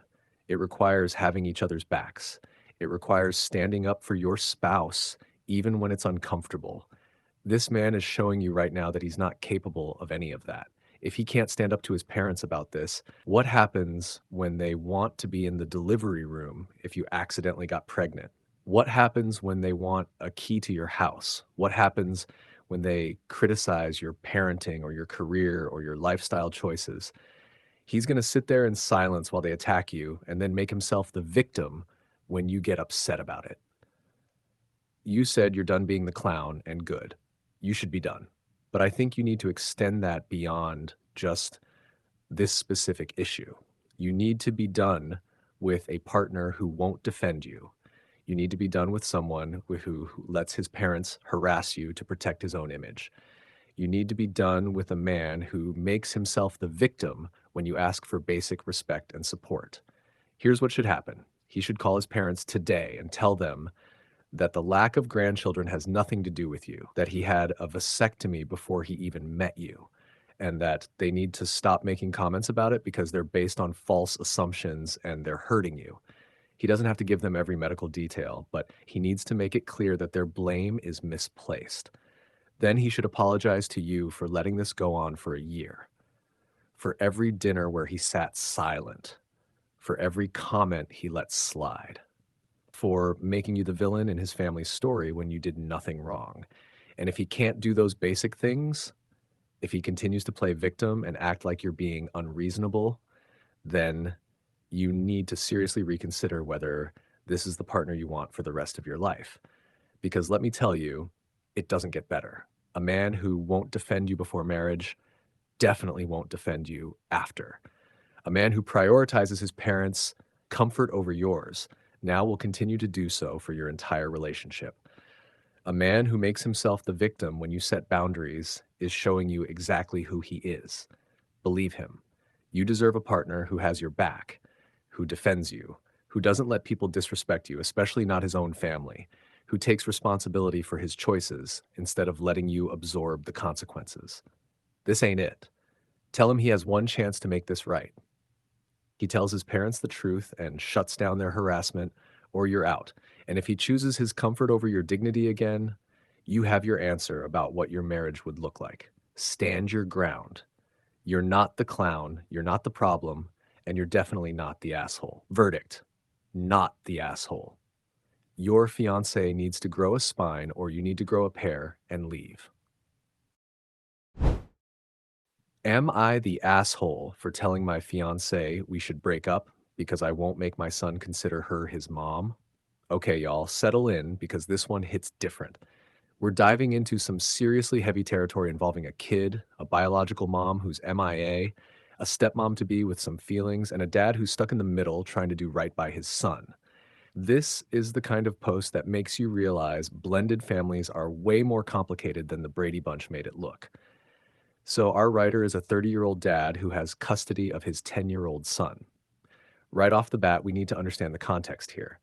Speaker 1: It requires having each other's backs. It requires standing up for your spouse, even when it's uncomfortable. This man is showing you right now that he's not capable of any of that. If he can't stand up to his parents about this, what happens when they want to be in the delivery room if you accidentally got pregnant? What happens when they want a key to your house? What happens when they criticize your parenting or your career or your lifestyle choices? He's going to sit there in silence while they attack you and then make himself the victim when you get upset about it. You said you're done being the clown and good. You should be done. But I think you need to extend that beyond just this specific issue. You need to be done with a partner who won't defend you. You need to be done with someone who lets his parents harass you to protect his own image. You need to be done with a man who makes himself the victim when you ask for basic respect and support. Here's what should happen. He should call his parents today and tell them that the lack of grandchildren has nothing to do with you, that he had a vasectomy before he even met you, and that they need to stop making comments about it because they're based on false assumptions and they're hurting you. He doesn't have to give them every medical detail, but he needs to make it clear that their blame is misplaced. Then he should apologize to you for letting this go on for a year, for every dinner where he sat silent, for every comment he let slide, for making you the villain in his family's story when you did nothing wrong. And if he can't do those basic things, if he continues to play victim and act like you're being unreasonable, then you need to seriously reconsider whether this is the partner you want for the rest of your life. Because let me tell you, it doesn't get better. A man who won't defend you before marriage definitely won't defend you after. A man who prioritizes his parents' comfort over yours now will continue to do so for your entire relationship. A man who makes himself the victim when you set boundaries is showing you exactly who he is. Believe him. You deserve a partner who has your back, who defends you, who doesn't let people disrespect you, especially not his own family, who takes responsibility for his choices instead of letting you absorb the consequences. This ain't it. Tell him he has one chance to make this right. He tells his parents the truth and shuts down their harassment, or you're out. And if he chooses his comfort over your dignity again, you have your answer about what your marriage would look like. Stand your ground. You're not the clown, you're not the problem, and you're definitely not the asshole. Verdict: not the asshole. Your fiance needs to grow a spine, or you need to grow a pair and leave. Am I the asshole for telling my fiance we should break up because I won't make my son consider her his mom? Okay, y'all, settle in because this one hits different. We're diving into some seriously heavy territory involving a kid, a biological mom who's MIA, a stepmom to be with some feelings, and a dad who's stuck in the middle trying to do right by his son. This is the kind of post that makes you realize blended families are way more complicated than the Brady Bunch made it look. So, our writer is a 30-year-old dad who has custody of his 10-year-old son. Right off the bat, we need to understand the context here.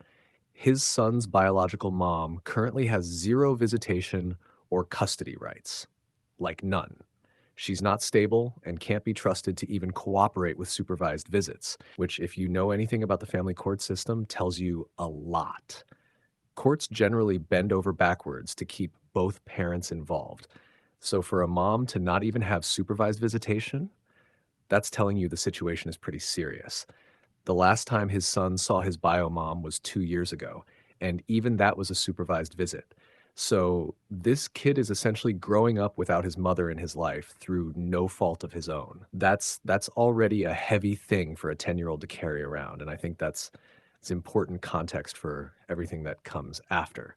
Speaker 1: His son's biological mom currently has zero visitation or custody rights, like none. She's not stable and can't be trusted to even cooperate with supervised visits, which, if you know anything about the family court system, tells you a lot. Courts generally bend over backwards to keep both parents involved. So for a mom to not even have supervised visitation, That's telling you the situation is pretty serious. The last time his son saw his bio mom was 2 years ago, and even that was a supervised visit. So this kid is essentially growing up without his mother in his life through no fault of his own. That's already a heavy thing for a 10-year-old to carry around, and I think that's it's important context for everything that comes after.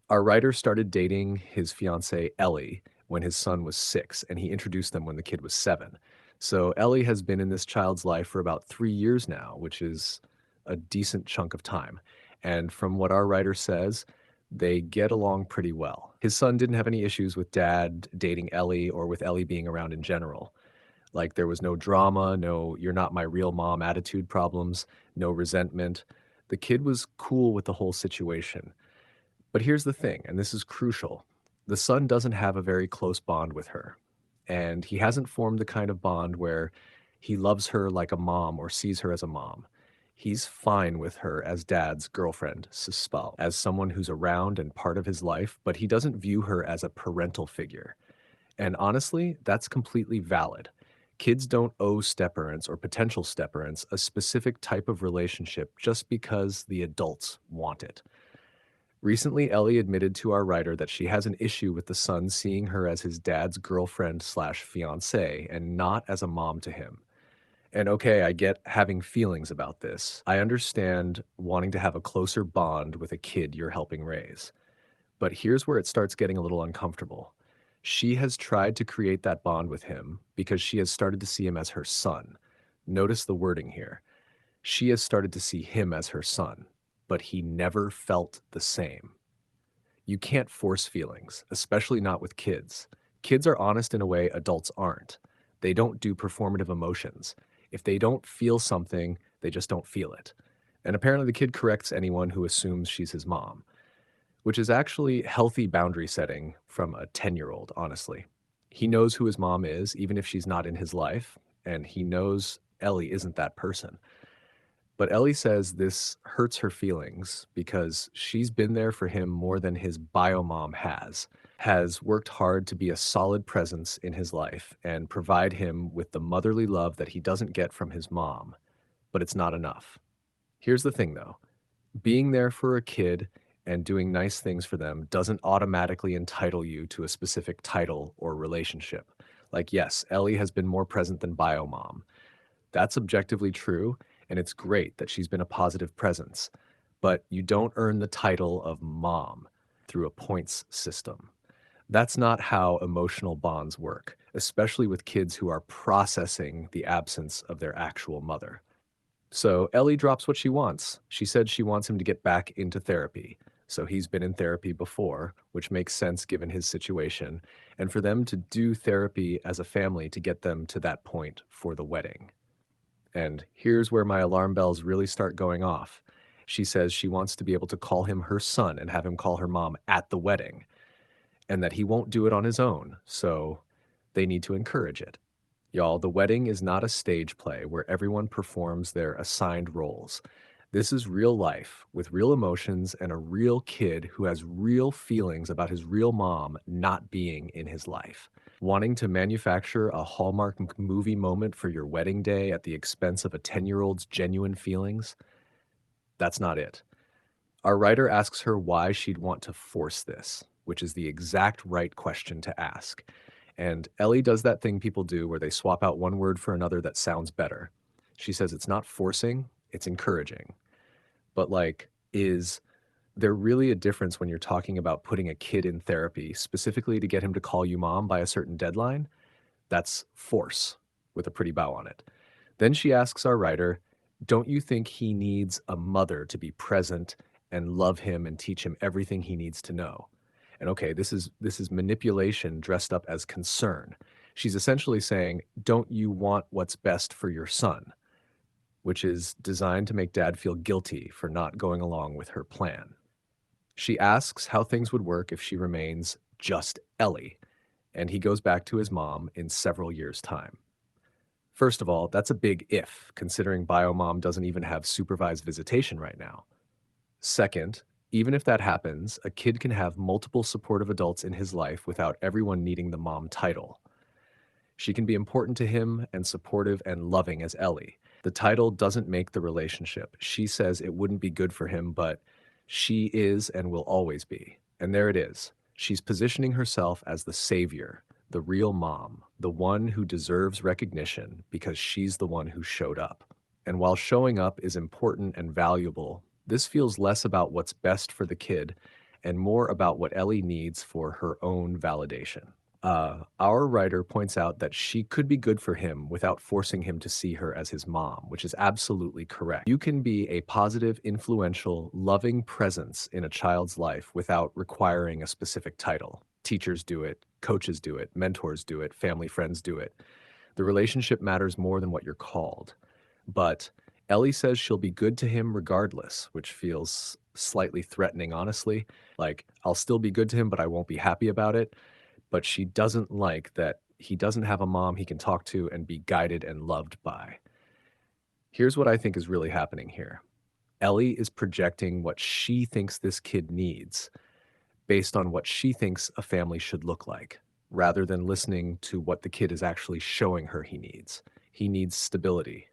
Speaker 1: Our writer started dating his fiancee, Ellie, when his son was 6, and he introduced them when the kid was 7. So Ellie has been in this child's life for about 3 years now, which is a decent chunk of time. And from what our writer says, they get along pretty well. His son didn't have any issues with dad dating Ellie or with Ellie being around in general. Like there was no drama, no "you're not my real mom" attitude problems, no resentment. The kid was cool with the whole situation. But here's the thing, and this is crucial. The son doesn't have a very close bond with her, and he hasn't formed the kind of bond where he loves her like a mom or sees her as a mom. He's fine with her as dad's girlfriend, spouse, as someone who's around and part of his life, but he doesn't view her as a parental figure. And honestly, that's completely valid. Kids don't owe step-parents or potential step-parents a specific type of relationship just because the adults want it. Recently, Ellie admitted to our writer that she has an issue with the son seeing her as his dad's girlfriend slash fiancée and not as a mom to him. And okay, I get having feelings about this. I understand wanting to have a closer bond with a kid you're helping raise. But here's where it starts getting a little uncomfortable. She has tried to create that bond with him because she has started to see him as her son. Notice the wording here. She has started to see him as her son, but he never felt the same. You can't force feelings, especially not with kids. Kids are honest in a way adults aren't. They don't do performative emotions. If they don't feel something, they just don't feel it. And apparently the kid corrects anyone who assumes she's his mom, which is actually healthy boundary setting from a 10-year-old, honestly. He knows who his mom is, even if she's not in his life, and he knows Ellie isn't that person. But Ellie says this hurts her feelings because she's been there for him more than his bio mom has worked hard to be a solid presence in his life and provide him with the motherly love that he doesn't get from his mom, but it's not enough. Here's the thing though, being there for a kid and doing nice things for them doesn't automatically entitle you to a specific title or relationship. Like, yes, Ellie has been more present than bio mom. That's objectively true, and it's great that she's been a positive presence. But you don't earn the title of mom through a points system. That's not how emotional bonds work, especially with kids who are processing the absence of their actual mother. So Ellie drops what she wants. She said she wants him to get back into therapy. So he's been in therapy before, which makes sense given his situation, and for them to do therapy as a family to get them to that point for the wedding. And here's where my alarm bells really start going off. She says she wants to be able to call him her son and have him call her mom at the wedding, and that he won't do it on his own, so they need to encourage it. Y'all, the wedding is not a stage play where everyone performs their assigned roles. This is real life with real emotions and a real kid who has real feelings about his real mom not being in his life. Wanting to manufacture a Hallmark movie moment for your wedding day at the expense of a 10-year-old's genuine feelings? That's not it. Our writer asks her why she'd want to force this, which is the exact right question to ask. And Ellie does that thing people do where they swap out one word for another that sounds better. She says it's not forcing, it's encouraging. But like, is there really a difference when you're talking about putting a kid in therapy specifically to get him to call you mom by a certain deadline? That's force with a pretty bow on it. Then she asks our writer, don't you think he needs a mother to be present and love him and teach him everything he needs to know? And okay, this is manipulation dressed up as concern. She's essentially saying, don't you want what's best for your son? Which is designed to make dad feel guilty for not going along with her plan. She asks how things would work if she remains just Ellie, and he goes back to his mom in several years' time. First of all, that's a big if, considering biomom doesn't even have supervised visitation right now. Second, even if that happens, a kid can have multiple supportive adults in his life without everyone needing the mom title. She can be important to him and supportive and loving as Ellie. The title doesn't make the relationship. She says it wouldn't be good for him, but she is and will always be. And there it is. She's positioning herself as the savior, the real mom, the one who deserves recognition because she's the one who showed up. And while showing up is important and valuable, this feels less about what's best for the kid and more about what Ellie needs for her own validation. Our writer points out that she could be good for him without forcing him to see her as his mom, which is absolutely correct. You can be a positive, influential, loving presence in a child's life without requiring a specific title. Teachers do it, coaches do it, mentors do it, family friends do it. The relationship matters more than what you're called. But Ellie says she'll be good to him regardless, which feels slightly threatening, honestly. Like, I'll still be good to him, but I won't be happy about it. But she doesn't like that he doesn't have a mom he can talk to and be guided and loved by. Here's what I think is really happening here. Ellie is projecting what she thinks this kid needs based on what she thinks a family should look like, rather than listening to what the kid is actually showing her he needs. He needs stability,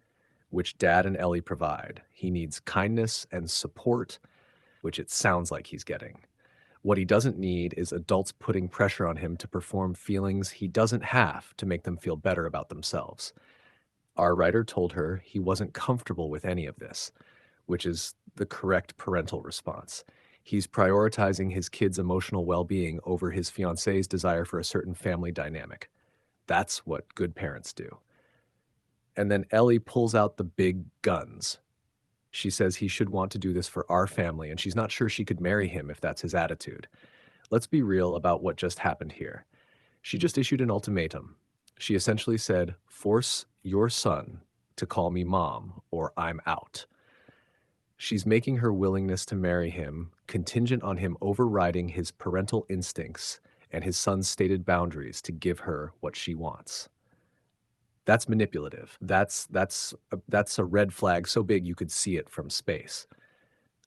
Speaker 1: which Dad and Ellie provide. He needs kindness and support, which it sounds like he's getting. What he doesn't need is adults putting pressure on him to perform feelings he doesn't have to make them feel better about themselves. Our writer told her he wasn't comfortable with any of this, which is the correct parental response. He's prioritizing his kid's emotional well-being over his fiance's desire for a certain family dynamic. That's what good parents do. And then Ellie pulls out the big guns. She says he should want to do this for our family, and she's not sure she could marry him if that's his attitude. Let's be real about what just happened here. She just issued an ultimatum. She essentially said, force your son to call me mom or I'm out. She's making her willingness to marry him contingent on him overriding his parental instincts and his son's stated boundaries to give her what she wants. That's manipulative. That's a red flag so big you could see it from space.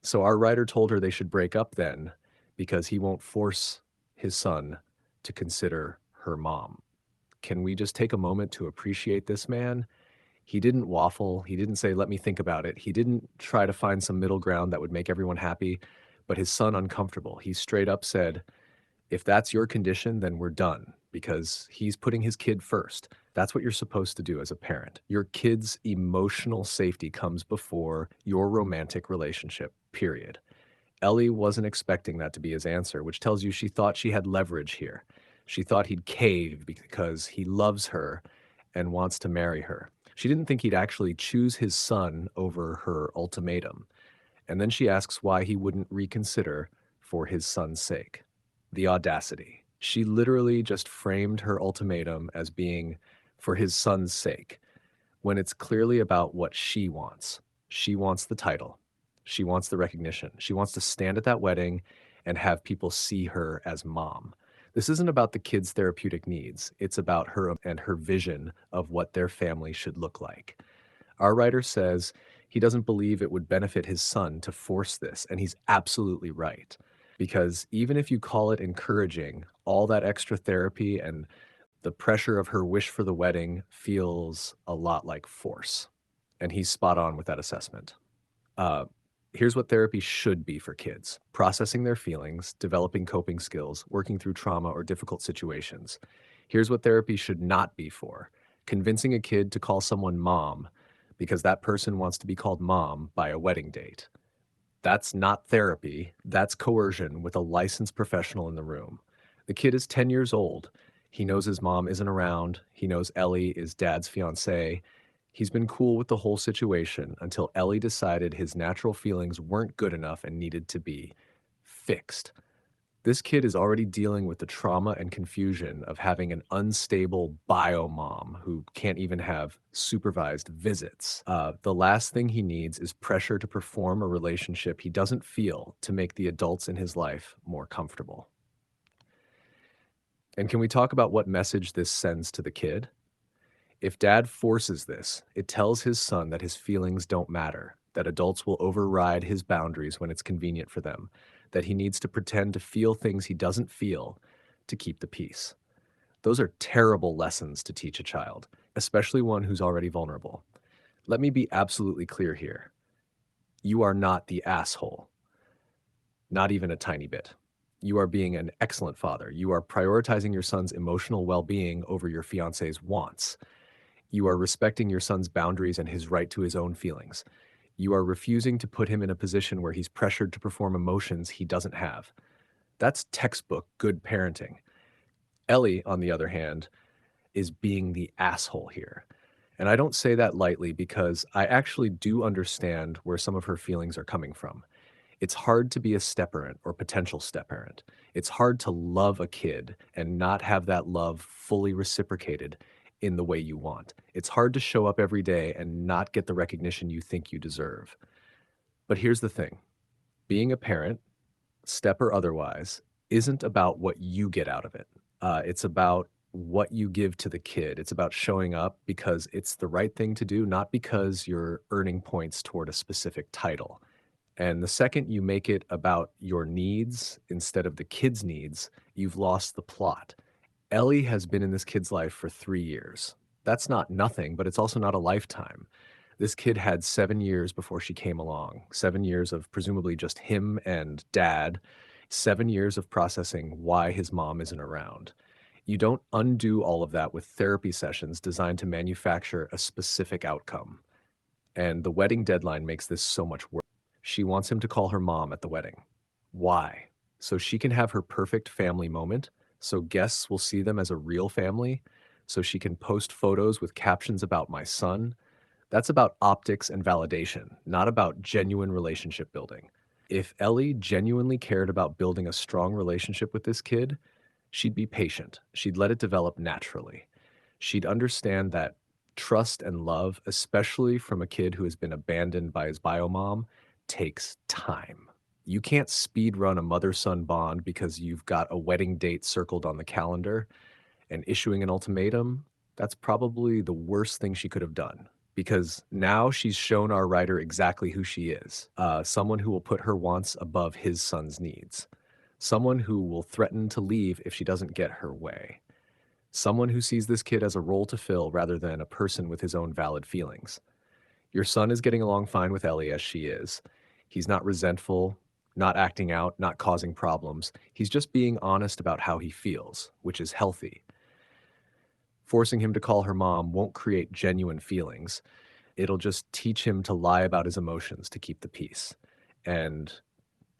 Speaker 1: So our writer told her they should break up then because he won't force his son to consider her mom. Can we just take a moment to appreciate this man? He didn't waffle. He didn't say, let me think about it. He didn't try to find some middle ground that would make everyone happy, but his son uncomfortable. He straight up said, if that's your condition, then we're done because he's putting his kid first. That's what you're supposed to do as a parent. Your kid's emotional safety comes before your romantic relationship, period. Ellie wasn't expecting that to be his answer, which tells you she thought she had leverage here. She thought he'd cave because he loves her and wants to marry her. She didn't think he'd actually choose his son over her ultimatum. And then she asks why he wouldn't reconsider for his son's sake. The audacity. She literally just framed her ultimatum as being for his son's sake, when it's clearly about what she wants. She wants the title. She wants the recognition. She wants to stand at that wedding and have people see her as mom. This isn't about the kid's therapeutic needs. It's about her and her vision of what their family should look like. Our writer says he doesn't believe it would benefit his son to force this, and he's absolutely right. Because even if you call it encouraging, all that extra therapy and the pressure of her wish for the wedding feels a lot like force. And he's spot on with that assessment. Uh, Here's what therapy should be for kids: processing their feelings, developing coping skills, working through trauma or difficult situations. Here's what therapy should not be for: convincing a kid to call someone mom because that person wants to be called mom by a wedding date. That's not therapy. That's coercion with a licensed professional in the room. The kid is 10 years old. He knows his mom isn't around. He knows Ellie is dad's fiancée. He's been cool with the whole situation until Ellie decided his natural feelings weren't good enough and needed to be fixed. This kid is already dealing with the trauma and confusion of having an unstable bio mom who can't even have supervised visits. The last thing he needs is pressure to perform a relationship he doesn't feel to make the adults in his life more comfortable. And can we talk about what message this sends to the kid? If dad forces this, it tells his son that his feelings don't matter, that adults will override his boundaries when it's convenient for them, that he needs to pretend to feel things he doesn't feel to keep the peace. Those are terrible lessons to teach a child, especially one who's already vulnerable. Let me be absolutely clear here. You are not the asshole, not even a tiny bit. You are being an excellent father. You are prioritizing your son's emotional well being over your fiance's wants. You are respecting your son's boundaries and his right to his own feelings. You are refusing to put him in a position where he's pressured to perform emotions he doesn't have. That's textbook good parenting. Ellie, on the other hand, is being the asshole here. And I don't say that lightly because I actually do understand where some of her feelings are coming from. It's hard to be a step-parent or potential step-parent. It's hard to love a kid and not have that love fully reciprocated in the way you want. It's hard to show up every day and not get the recognition you think you deserve. But here's the thing. Being a parent, step or otherwise, isn't about what you get out of it. It's about what you give to the kid. It's about showing up because it's the right thing to do, not because you're earning points toward a specific title. And the second you make it about your needs instead of the kid's needs, you've lost the plot. Ellie has been in this kid's life for 3 years. That's not nothing, but it's also not a lifetime. This kid had 7 years before she came along, 7 years of presumably just him and dad, 7 years of processing why his mom isn't around. You don't undo all of that with therapy sessions designed to manufacture a specific outcome. And the wedding deadline makes this so much worse. She wants him to call her mom at the wedding. Why? So she can have her perfect family moment, so guests will see them as a real family, so she can post photos with captions about my son. That's about optics and validation, not about genuine relationship building. If Ellie genuinely cared about building a strong relationship with this kid, she'd be patient. She'd let it develop naturally. She'd understand that trust and love, especially from a kid who has been abandoned by his bio mom, takes time. You can't speed run a mother-son bond because you've got a wedding date circled on the calendar, and issuing an ultimatum, that's probably the worst thing she could have done. Because now she's shown our writer exactly who she is, someone who will put her wants above his son's needs, someone who will threaten to leave if she doesn't get her way, someone who sees this kid as a role to fill rather than a person with his own valid feelings. Your son is getting along fine with Ellie as she is. He's not resentful, not acting out, not causing problems. He's just being honest about how he feels, which is healthy. Forcing him to call her mom won't create genuine feelings. It'll just teach him to lie about his emotions to keep the peace. And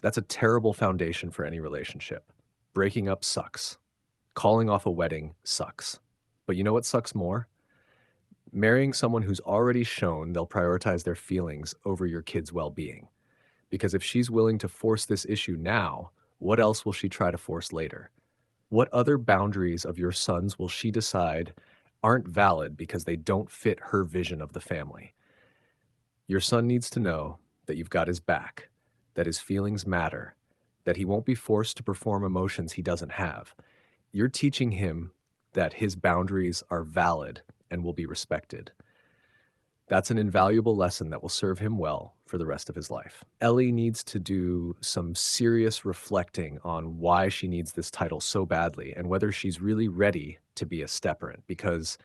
Speaker 1: that's a terrible foundation for any relationship. Breaking up sucks. Calling off a wedding sucks. But you know what sucks more? Marrying someone who's already shown they'll prioritize their feelings over your kid's well-being. Because if she's willing to force this issue now, what else will she try to force later? What other boundaries of your son's will she decide aren't valid because they don't fit her vision of the family? Your son needs to know that you've got his back, that his feelings matter, that he won't be forced to perform emotions he doesn't have. You're teaching him that his boundaries are valid and will be respected. That's an invaluable lesson that will serve him well for the rest of his life. Ellie needs to do some serious reflecting on why she needs this title so badly and whether she's really ready to be a step-parent, because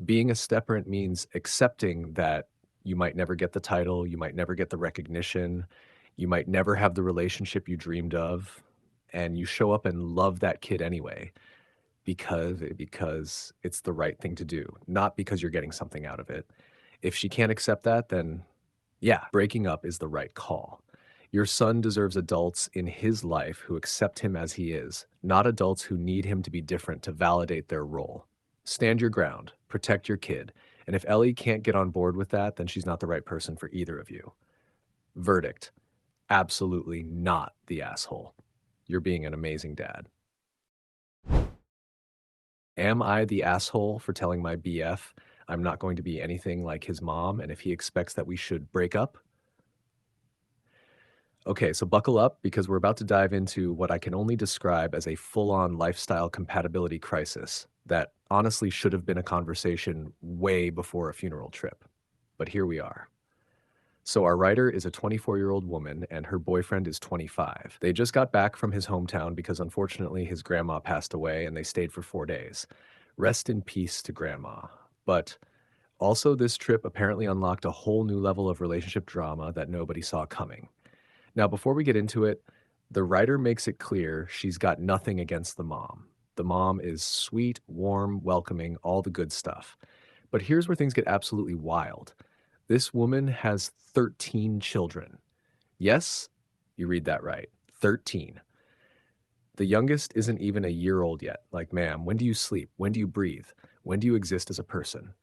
Speaker 1: being a step-parent means accepting that you might never get the title, you might never get the recognition, you might never have the relationship you dreamed of, and you show up and love that kid anyway because it's the right thing to do, not because you're getting something out of it. If she can't accept that, then yeah, breaking up is the right call. Your son deserves adults in his life who accept him as he is, not adults who need him to be different to validate their role. Stand your ground, protect your kid, and if Ellie can't get on board with that, then she's not the right person for either of you. Verdict: absolutely not the asshole. You're being an amazing dad. Am I the asshole for telling my BF I'm not going to be anything like his mom, and if he expects that we should break up? Okay, so buckle up because we're about to dive into what I can only describe as a full-on lifestyle compatibility crisis that honestly should have been a conversation way before a funeral trip. But here we are. So our writer is a 24-year-old woman and her boyfriend is 25. They just got back from his hometown because unfortunately his grandma passed away and they stayed for 4 days. Rest in peace to Grandma. But also, this trip apparently unlocked a whole new level of relationship drama that nobody saw coming. Now, before we get into it, the writer makes it clear she's got nothing against the mom. The mom is sweet, warm, welcoming, all the good stuff. But here's where things get absolutely wild. This woman has 13 children. Yes, you read that right. 13. The youngest isn't even a year old yet. Like, ma'am, when do you sleep? When do you breathe? When do you exist as a person?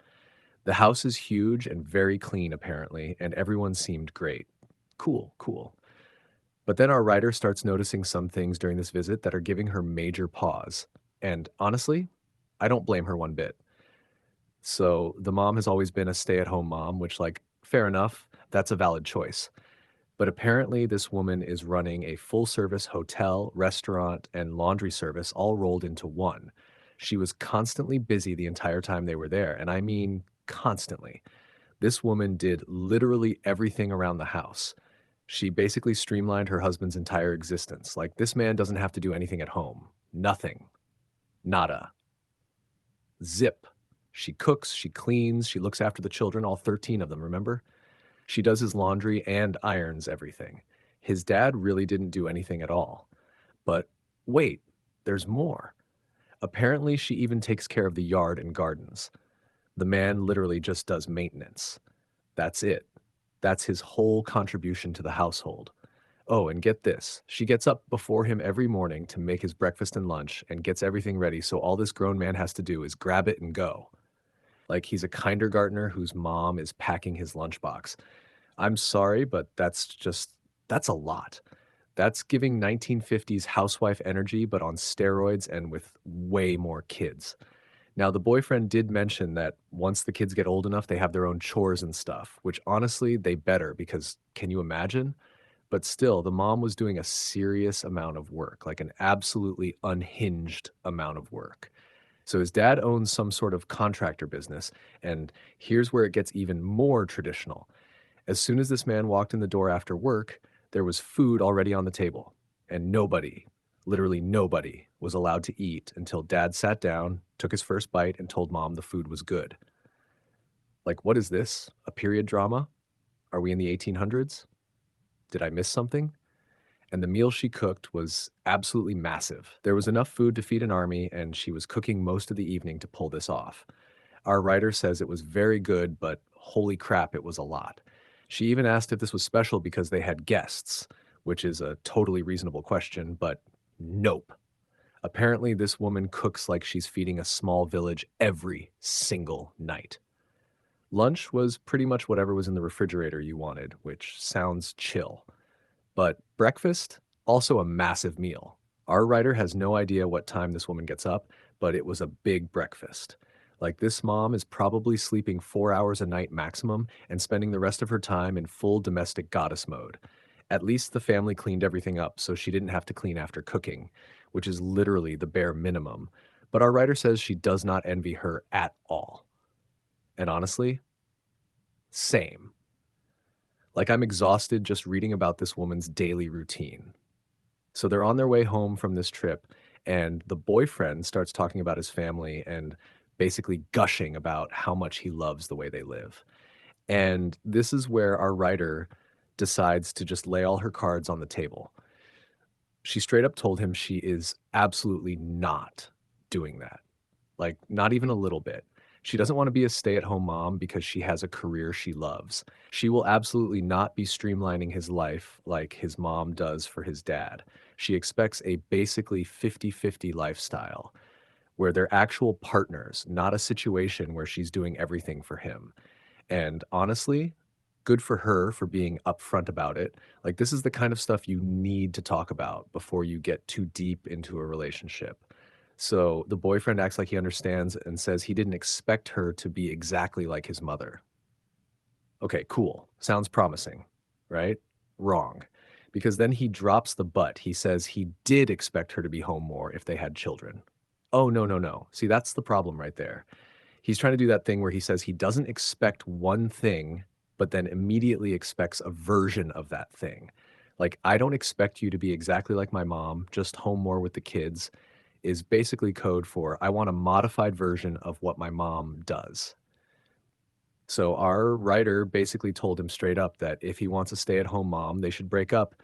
Speaker 1: The house is huge and very clean, apparently, and everyone seemed great. Cool, cool. But then our writer starts noticing some things during this visit that are giving her major pause. And honestly, I don't blame her one bit. So the mom has always been a stay-at-home mom, which, like, fair enough, that's a valid choice. But apparently, this woman is running a full-service hotel, restaurant, and laundry service all rolled into one. She was constantly busy the entire time they were there, and I mean constantly. This woman did literally everything around the house. She basically streamlined her husband's entire existence. Like, this man doesn't have to do anything at home. Nothing. Nada. Zip. She cooks, she cleans, she looks after the children, all 13 of them, remember? She does his laundry and irons everything. His dad really didn't do anything at all. But wait, there's more. Apparently, she even takes care of the yard and gardens. The man literally just does maintenance. That's it. That's his whole contribution to the household. Oh, and get this. She gets up before him every morning to make his breakfast and lunch and gets everything ready, so all this grown man has to do is grab it and go. Like he's a kindergartner whose mom is packing his lunchbox. I'm sorry, but that's a lot. That's giving 1950s housewife energy, but on steroids and with way more kids. Now, the boyfriend did mention that once the kids get old enough, they have their own chores and stuff, which honestly, they better because can you imagine? But still, the mom was doing a serious amount of work, like an absolutely unhinged amount of work. So his dad owns some sort of contractor business, and here's where it gets even more traditional. As soon as this man walked in the door after work, there was food already on the table, and nobody, literally nobody, was allowed to eat until dad sat down, took his first bite, and told mom the food was good. Like, what is this? A period drama? Are we in the 1800s? Did I miss something? And the meal she cooked was absolutely massive. There was enough food to feed an army, and she was cooking most of the evening to pull this off. Our writer says it was very good, but holy crap, it was a lot. She even asked if this was special because they had guests, which is a totally reasonable question, but nope. Apparently, this woman cooks like she's feeding a small village every single night. Lunch was pretty much whatever was in the refrigerator you wanted, which sounds chill. But breakfast, also a massive meal. Our writer has no idea what time this woman gets up, but it was a big breakfast. Like, this mom is probably sleeping 4 hours a night maximum and spending the rest of her time in full domestic goddess mode. At least the family cleaned everything up so she didn't have to clean after cooking, which is literally the bare minimum. But our writer says she does not envy her at all. And honestly, same. Like, I'm exhausted just reading about this woman's daily routine. So they're on their way home from this trip, and the boyfriend starts talking about his family and basically gushing about how much he loves the way they live. And this is where our writer decides to just lay all her cards on the table. She straight up told him she is absolutely not doing that. Like, not even a little bit. She doesn't want to be a stay-at-home mom because she has a career she loves. She will absolutely not be streamlining his life like his mom does for his dad. She expects a basically 50-50 lifestyle where they're actual partners, not a situation where she's doing everything for him. And honestly, good for her for being upfront about it. Like, this is the kind of stuff you need to talk about before you get too deep into a relationship. So the boyfriend acts like he understands and says he didn't expect her to be exactly like his mother. Okay, cool. Sounds promising, right? Wrong. Because then he drops the but. He says he did expect her to be home more if they had children. Oh, no, no, no. See, that's the problem right there. He's trying to do that thing where he says he doesn't expect one thing, but then immediately expects a version of that thing. Like, I don't expect you to be exactly like my mom, just home more with the kids. is basically code for I want a modified version of what my mom does. So our writer basically told him straight up that if he wants a stay-at-home mom, they should break up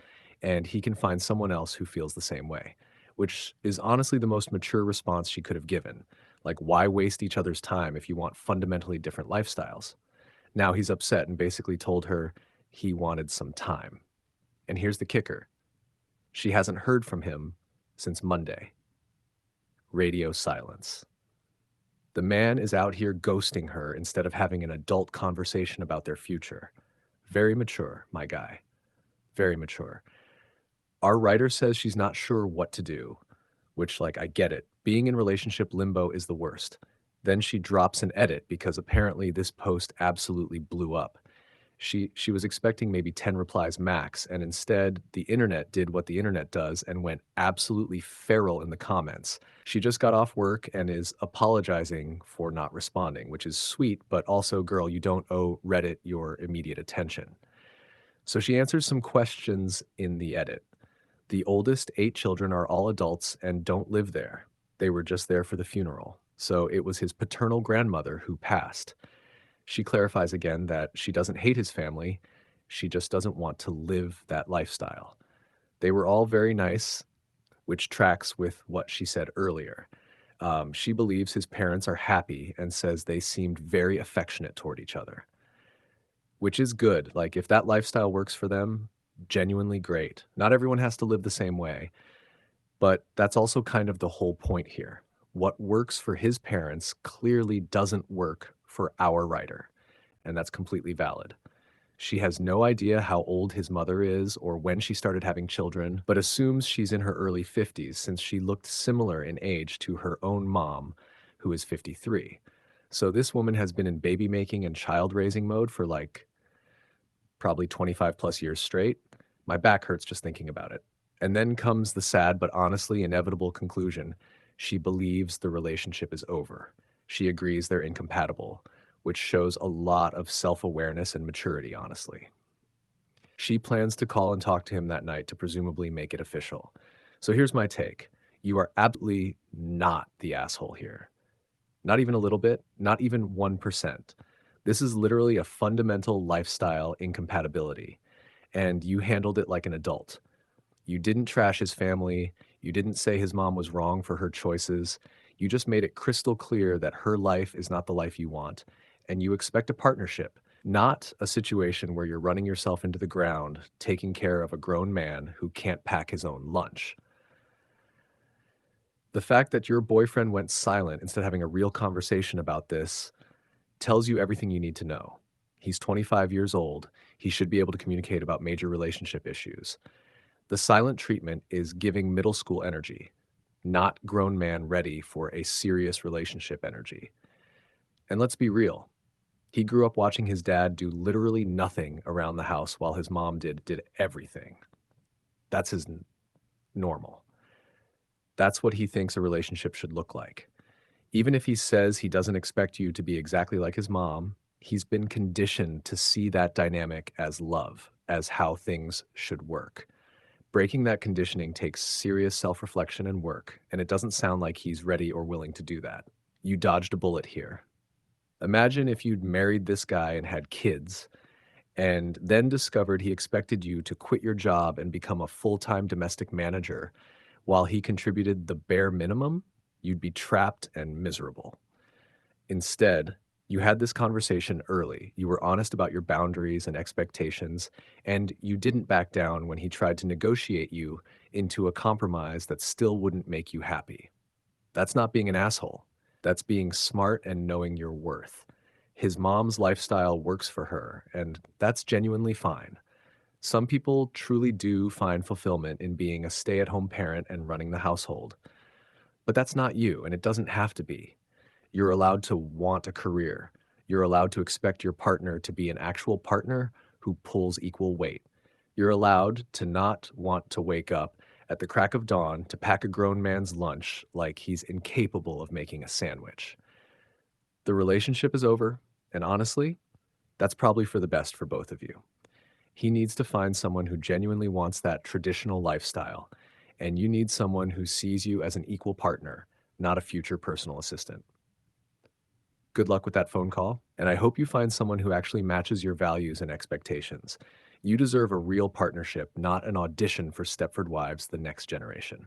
Speaker 1: and he can find someone else who feels the same way, which is honestly the most mature response she could have given. Like, why waste each other's time if you want fundamentally different lifestyles? Now he's upset and basically told her he wanted some time. And here's the kicker. She hasn't heard from him since Monday. Radio silence. The man is out here ghosting her instead of having an adult conversation about their future. Very mature, my guy. Very mature. Our writer says she's not sure what to do, which, like, I get it. Being in relationship limbo is the worst. Then she drops an edit because apparently this post absolutely blew up. She was expecting maybe 10 replies max, and instead the internet did what the internet does and went absolutely feral in the comments. She just got off work and is apologizing for not responding, which is sweet, but also, girl, you don't owe Reddit your immediate attention. So she answers some questions in the edit. The oldest 8 children are all adults and don't live there. They were just there for the funeral. So it was his paternal grandmother who passed. She clarifies again that she doesn't hate his family, she just doesn't want to live that lifestyle. They were all very nice, which tracks with what she said earlier. She believes his parents are happy and says they seemed very affectionate toward each other, which is good. Like, if that lifestyle works for them, genuinely great. Not everyone has to live the same way, but that's also kind of the whole point here. What works for his parents clearly doesn't work for our writer, and that's completely valid. She has no idea how old his mother is or when she started having children, but assumes she's in her early 50s since she looked similar in age to her own mom, who is 53. So this woman has been in baby making and child raising mode for like probably 25 plus years straight. My back hurts just thinking about it. And then comes the sad but honestly inevitable conclusion. She believes the relationship is over. She agrees they're incompatible, which shows a lot of self-awareness and maturity, honestly. She plans to call and talk to him that night to presumably make it official. So here's my take. You are absolutely not the asshole here. Not even a little bit, not even 1%. This is literally a fundamental lifestyle incompatibility, and you handled it like an adult. You didn't trash his family. You didn't say his mom was wrong for her choices. You just made it crystal clear that her life is not the life you want, and you expect a partnership, not a situation where you're running yourself into the ground, taking care of a grown man who can't pack his own lunch. The fact that your boyfriend went silent instead of having a real conversation about this tells you everything you need to know. He's 25 years old. He should be able to communicate about major relationship issues. The silent treatment is giving middle school energy, not grown man ready for a serious relationship energy. And let's be real. He grew up watching his dad do literally nothing around the house while his mom did everything. That's his normal. That's what he thinks a relationship should look like. Even if he says he doesn't expect you to be exactly like his mom, he's been conditioned to see that dynamic as love, as how things should work. Breaking that conditioning takes serious self-reflection and work, and it doesn't sound like he's ready or willing to do that. You dodged a bullet here. Imagine if you'd married this guy and had kids, and then discovered he expected you to quit your job and become a full-time domestic manager while he contributed the bare minimum. You'd be trapped and miserable. Instead, you had this conversation early. You were honest about your boundaries and expectations, and you didn't back down when he tried to negotiate you into a compromise that still wouldn't make you happy. That's not being an asshole. That's being smart and knowing your worth. His mom's lifestyle works for her, and that's genuinely fine. Some people truly do find fulfillment in being a stay-at-home parent and running the household. But that's not you, and it doesn't have to be. You're allowed to want a career. You're allowed to expect your partner to be an actual partner who pulls equal weight. You're allowed to not want to wake up at the crack of dawn to pack a grown man's lunch like he's incapable of making a sandwich. The relationship is over, and honestly, that's probably for the best for both of you. He needs to find someone who genuinely wants that traditional lifestyle, and you need someone who sees you as an equal partner, not a future personal assistant. Good luck with that phone call, and I hope you find someone who actually matches your values and expectations. You deserve a real partnership, not an audition for Stepford Wives, the next generation.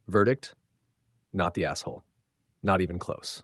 Speaker 1: Verdict: not the asshole. Not even close.